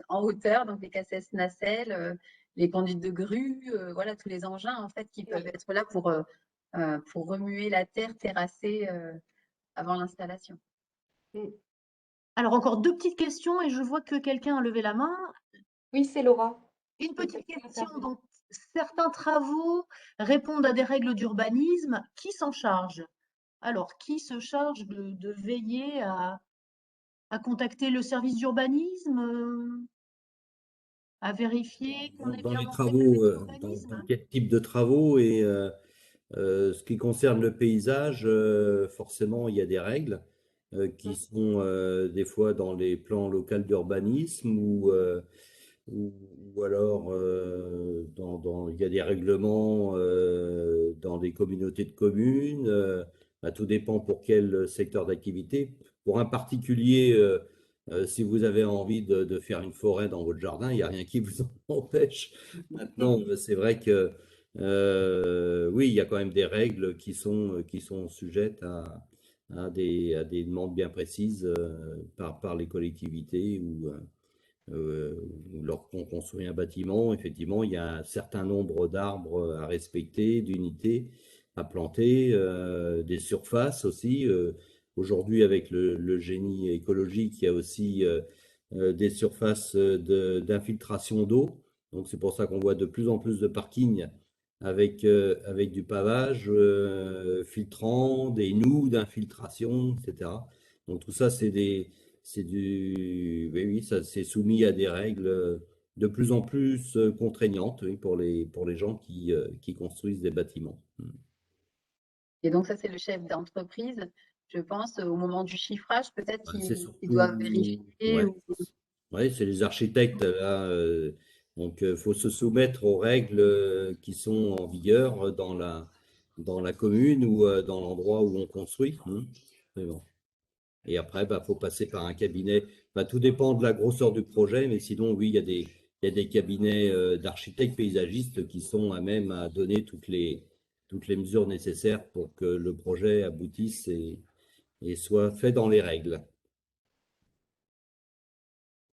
en hauteur, donc des cassettes nacelles, les conduites de grue, voilà, tous les engins en fait qui peuvent Oui. être là pour remuer la terre terrassée avant l'installation. Mm. Alors encore deux petites questions et je vois que quelqu'un a levé la main. Oui, c'est Laura. Une Donc, petite elle peut question, intervenir. donc certains travaux répondent à des règles d'urbanisme. Qui s'en charge? Alors, qui se charge de veiller à contacter le service d'urbanisme, à vérifier qu'on est Dans bien les dans les règles travaux, dans d'urbanisme? quel type de travaux et ce qui concerne le paysage, forcément, il y a des règles qui sont des fois dans les plans locaux d'urbanisme ou, ou alors il y a des règlements dans des communautés de communes. Bah, tout dépend pour quel secteur d'activité. Pour un particulier, si vous avez envie de faire une forêt dans votre jardin, il n'y a rien qui vous en empêche. Maintenant, c'est vrai que oui, il y a quand même des règles qui sont sujettes à des demandes bien précises par les collectivités ou lorsqu'on construit un bâtiment, effectivement, il y a un certain nombre d'arbres à respecter, d'unités à planter, des surfaces aussi. Aujourd'hui, avec le génie écologique, il y a aussi des surfaces d'infiltration d'eau. Donc, c'est pour ça qu'on voit de plus en plus de parkings avec du pavage filtrant, des nous d'infiltration, etc. Donc, tout ça, oui, oui, ça c'est soumis à des règles de plus en plus contraignantes, oui, pour les gens qui construisent des bâtiments. Et donc ça, c'est le chef d'entreprise, je pense, au moment du chiffrage, peut-être Bah, c'est qu'il doit surtout, vérifier. ouais, ouais, c'est les architectes là. Donc, faut se soumettre aux règles qui sont en vigueur dans la commune ou dans l'endroit où on construit. C'est bon. Et après, bah, faut passer par un cabinet. Bah, tout dépend de la grosseur du projet, mais sinon, oui, il y a des cabinets d'architectes paysagistes qui sont à même à donner toutes les mesures nécessaires pour que le projet aboutisse et soit fait dans les règles.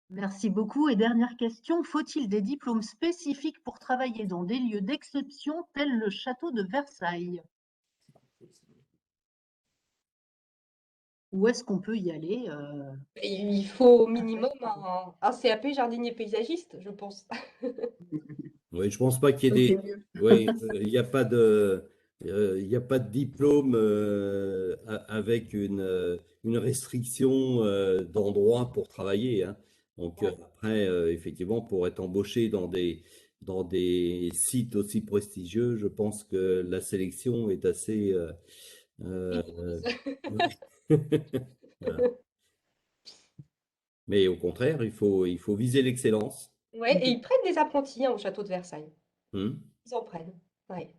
Merci beaucoup. Et dernière question, faut-il des diplômes spécifiques pour travailler dans des lieux d'exception tels le château de Versailles? Ou est-ce qu'on peut y aller Et il faut au minimum un CAP jardinier paysagiste, je pense. Oui, je pense pas qu'il y Donc ait c'est des. mieux. Oui, il n'y a pas de diplôme avec une restriction d'endroit pour travailler, hein. Donc Ouais. après, effectivement, pour être embauché dans des sites aussi prestigieux, je pense que la sélection est assez. Euh, oui. Voilà. Mais au contraire, il faut viser l'excellence. Ouais, et ils prennent des apprentis hein, au château de Versailles. Hmm. Ils en prennent. Ouais.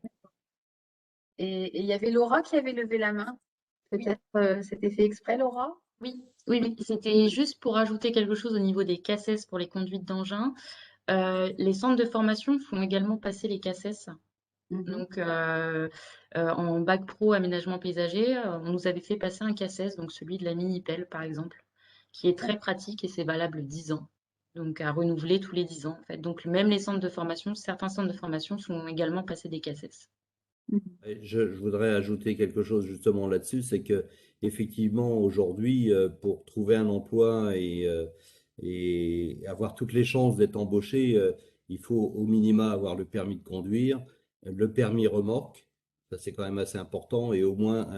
Et il y avait Laura qui avait levé la main. Oui. Peut-être c'était fait exprès, Laura? Oui, oui, oui. C'était juste pour ajouter quelque chose au niveau des CACES pour les conduites d'engins. Les centres de formation font également passer les CACES. Mhm. Donc, en bac pro aménagement paysager, on nous avait fait passer un CACES, donc celui de la mini-pelle, par exemple, qui est très pratique et c'est valable 10 ans. donc à renouveler tous les 10 ans en fait. Donc même les centres de formation, certains centres de formation sont également passés des CACES. Et je voudrais ajouter quelque chose justement là-dessus, c'est que effectivement aujourd'hui, pour trouver un emploi et avoir toutes les chances d'être embauché, il faut au minima avoir le permis de conduire, le permis remorque, ça c'est quand même assez important, et au moins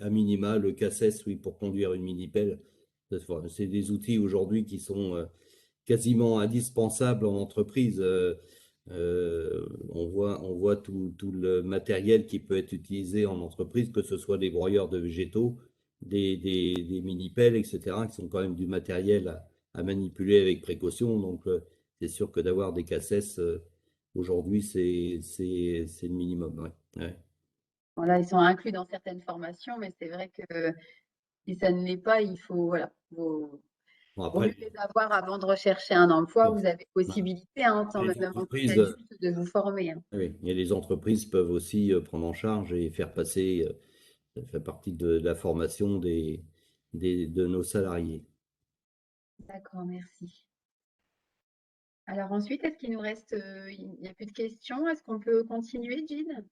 à minima le CACES, oui, pour conduire une mini-pelle. C'est des outils aujourd'hui qui sont quasiment indispensable en entreprise. On voit tout le matériel qui peut être utilisé en entreprise, que ce soit des broyeurs de végétaux, des mini-pelles, etc., qui sont quand même du matériel à manipuler avec précaution. Donc, c'est sûr que d'avoir des CACES, aujourd'hui, c'est le minimum. Ouais. Ouais. Voilà, ils sont inclus dans certaines formations, mais c'est vrai que si ça ne l'est pas, il faut, voilà, Bon, vaut après, mieux les avoir avant de rechercher un emploi. Vous avez possibilité, hein, en tant les même en tant entreprises, qu'adulte, de vous former. Hein. oui, et les entreprises peuvent aussi prendre en charge et faire passer. Ça fait partie de la formation de nos salariés. D'accord, merci. Alors ensuite, est-ce qu'il nous reste, il n'y a plus de questions? Est-ce qu'on peut continuer, Jean?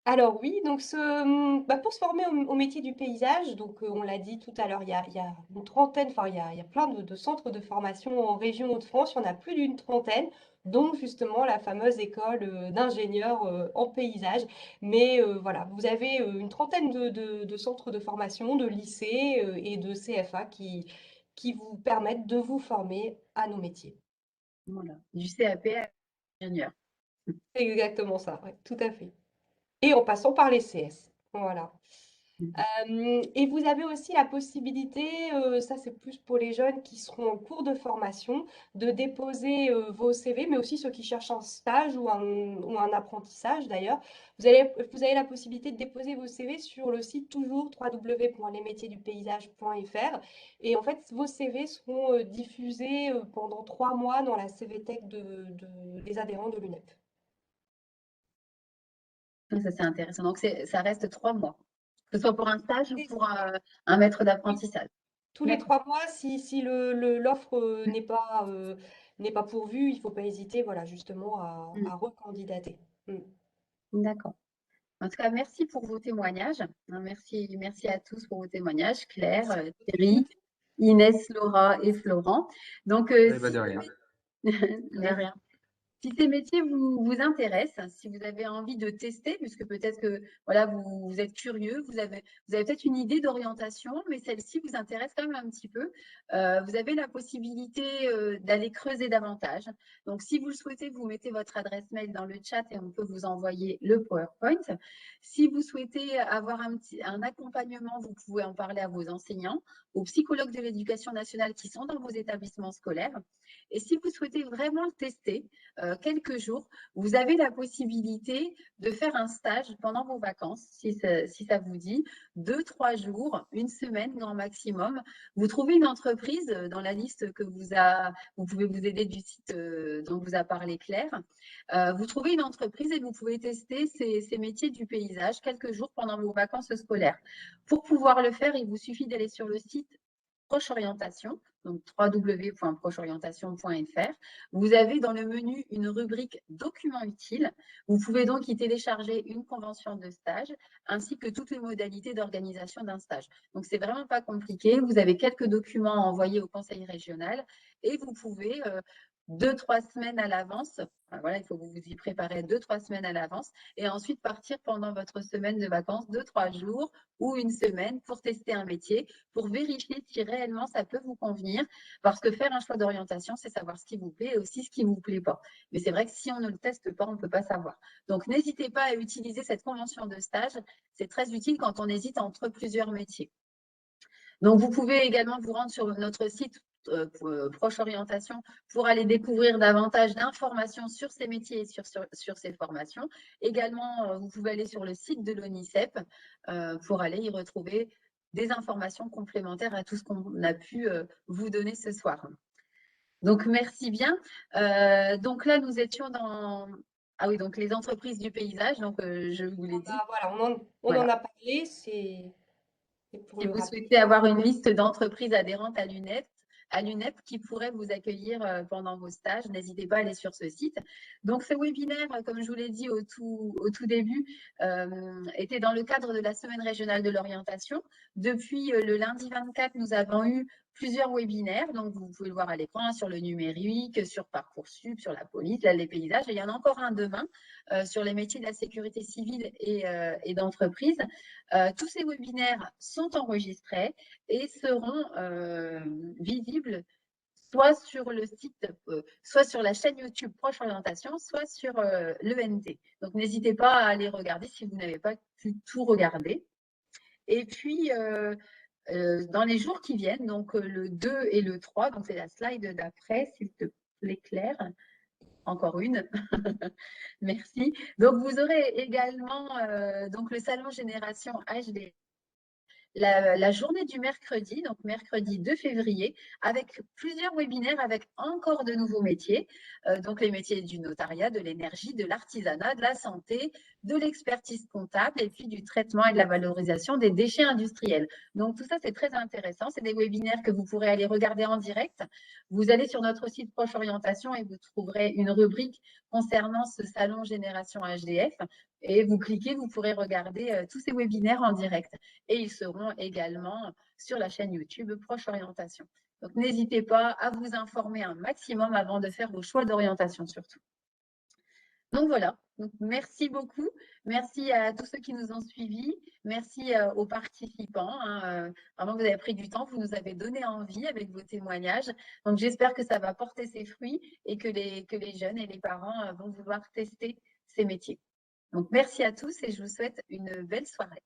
Alors oui, donc pour se former au métier du paysage, donc on l'a dit tout à l'heure, il y a une trentaine, enfin il y a plein de centres de formation en région Hauts-de-France, il y en a plus d'une trentaine, dont justement la fameuse école d'ingénieurs en paysage. Mais voilà, vous avez une trentaine de centres de formation, de lycées et de CFA qui vous permettent de vous former à nos métiers. Voilà, du CAP à ingénieur. C'est exactement ça, ouais, tout à fait. Et en passant par les CS. Voilà. Et vous avez aussi la possibilité, ça c'est plus pour les jeunes qui seront en cours de formation, de déposer vos CV, mais aussi ceux qui cherchent un stage ou un apprentissage d'ailleurs. Vous avez la possibilité de déposer vos CV sur le site toujours www.lesmétiersdupaysage.fr. Et en fait, vos CV seront diffusés pendant 3 mois dans la CVTech des adhérents de l'UNEP. Ça, c'est intéressant. Donc, ça reste 3 mois, que ce soit pour un stage ou pour un maître d'apprentissage. Tous les D'accord. 3 mois, si l'offre n'est pas pourvue, il ne faut pas hésiter, voilà, justement, à recandidater. D'accord. En tout cas, merci pour vos témoignages. Merci à tous pour vos témoignages, Claire, Merci à votre Thierry, écoute. Inès, Laura et Florent. Donc, Ouais, bah, de rien. De rien. Si ces métiers vous intéressent, si vous avez envie de tester, puisque peut-être que voilà, vous êtes curieux, vous avez peut-être une idée d'orientation, mais celle-ci vous intéresse quand même un petit peu, vous avez la possibilité d'aller creuser davantage. Donc, si vous le souhaitez, vous mettez votre adresse mail dans le chat et on peut vous envoyer le PowerPoint. Si vous souhaitez avoir un accompagnement, vous pouvez en parler à vos enseignants, aux psychologues de l'éducation nationale qui sont dans vos établissements scolaires. Et si vous souhaitez vraiment le tester, quelques jours, vous avez la possibilité de faire un stage pendant vos vacances, si ça vous dit, 2-3 jours, une semaine grand maximum. Vous trouvez une entreprise dans la liste que vous pouvez vous aider du site dont vous a parlé Claire. Vous trouvez une entreprise et vous pouvez tester ces métiers du paysage quelques jours pendant vos vacances scolaires. Pour pouvoir le faire, il vous suffit d'aller sur le site Proche Orientation, donc www.procheorientation.fr. Vous avez dans le menu une rubrique documents utiles. Vous pouvez donc y télécharger une convention de stage ainsi que toutes les modalités d'organisation d'un stage. Donc, c'est vraiment pas compliqué. Vous avez quelques documents à envoyer au conseil régional et vous pouvez 2-3 semaines à l'avance. Voilà, il faut que vous vous y préparez 2-3 semaines à l'avance et ensuite partir pendant votre semaine de vacances 2-3 jours ou une semaine pour tester un métier, pour vérifier si réellement ça peut vous convenir. Parce que faire un choix d'orientation, c'est savoir ce qui vous plaît et aussi ce qui ne vous plaît pas. Mais c'est vrai que si on ne le teste pas, on ne peut pas savoir. Donc, n'hésitez pas à utiliser cette convention de stage. C'est très utile quand on hésite entre plusieurs métiers. Donc, vous pouvez également vous rendre sur notre site Proche Orientation pour aller découvrir davantage d'informations sur ces métiers et sur ces formations. Également, vous pouvez aller sur le site de l'ONICEP pour aller y retrouver des informations complémentaires à tout ce qu'on a pu vous donner ce soir. Donc, merci bien. Donc là, nous étions dans… Ah oui, donc les entreprises du paysage, donc je vous l'ai dit. Voilà, on Voilà. en a parlé, c'est pour Si le vous rappeler. souhaitez avoir une liste d'entreprises adhérentes à l'UNEP, à l'UNEP qui pourraient vous accueillir pendant vos stages. N'hésitez pas à aller sur ce site. Donc, ce webinaire, comme je vous l'ai dit au tout début, était dans le cadre de la Semaine régionale de l'orientation. Depuis le lundi 24, nous avons eu plusieurs webinaires, donc vous pouvez le voir à l'écran, sur le numérique, sur Parcoursup, sur la police, là, les paysages, et il y en a encore un demain sur les métiers de la sécurité civile et d'entreprise. Tous ces webinaires sont enregistrés et seront visibles soit sur le site, soit sur la chaîne YouTube Proche Orientation, soit sur l'ENT. Donc, n'hésitez pas à aller regarder si vous n'avez pas pu tout regarder. Et puis, dans les jours qui viennent, donc le 2 et le 3, donc c'est la slide d'après, s'il te plaît, Claire. Encore une. Merci. Donc, vous aurez également donc le salon Génération HD. La journée du mercredi, donc mercredi 2 février, avec plusieurs webinaires avec encore de nouveaux métiers. Donc les métiers du notariat, de l'énergie, de l'artisanat, de la santé, de l'expertise comptable et puis du traitement et de la valorisation des déchets industriels. Donc tout ça, c'est très intéressant. C'est des webinaires que vous pourrez aller regarder en direct. Vous allez sur notre site Proche Orientation et vous trouverez une rubrique concernant ce salon Génération HDF. Et vous cliquez, vous pourrez regarder tous ces webinaires en direct. Et ils seront également sur la chaîne YouTube Proche Orientation. Donc, n'hésitez pas à vous informer un maximum avant de faire vos choix d'orientation surtout. Donc, voilà. Donc, merci beaucoup. Merci à tous ceux qui nous ont suivis. Merci aux participants. Vraiment, vous avez pris du temps. Vous nous avez donné envie avec vos témoignages. Donc, j'espère que ça va porter ses fruits et que les jeunes et les parents vont vouloir tester ces métiers. Donc, merci à tous et je vous souhaite une belle soirée.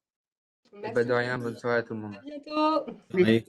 Et bah de rien, bonne soirée à tout le monde. À bientôt. Ouais.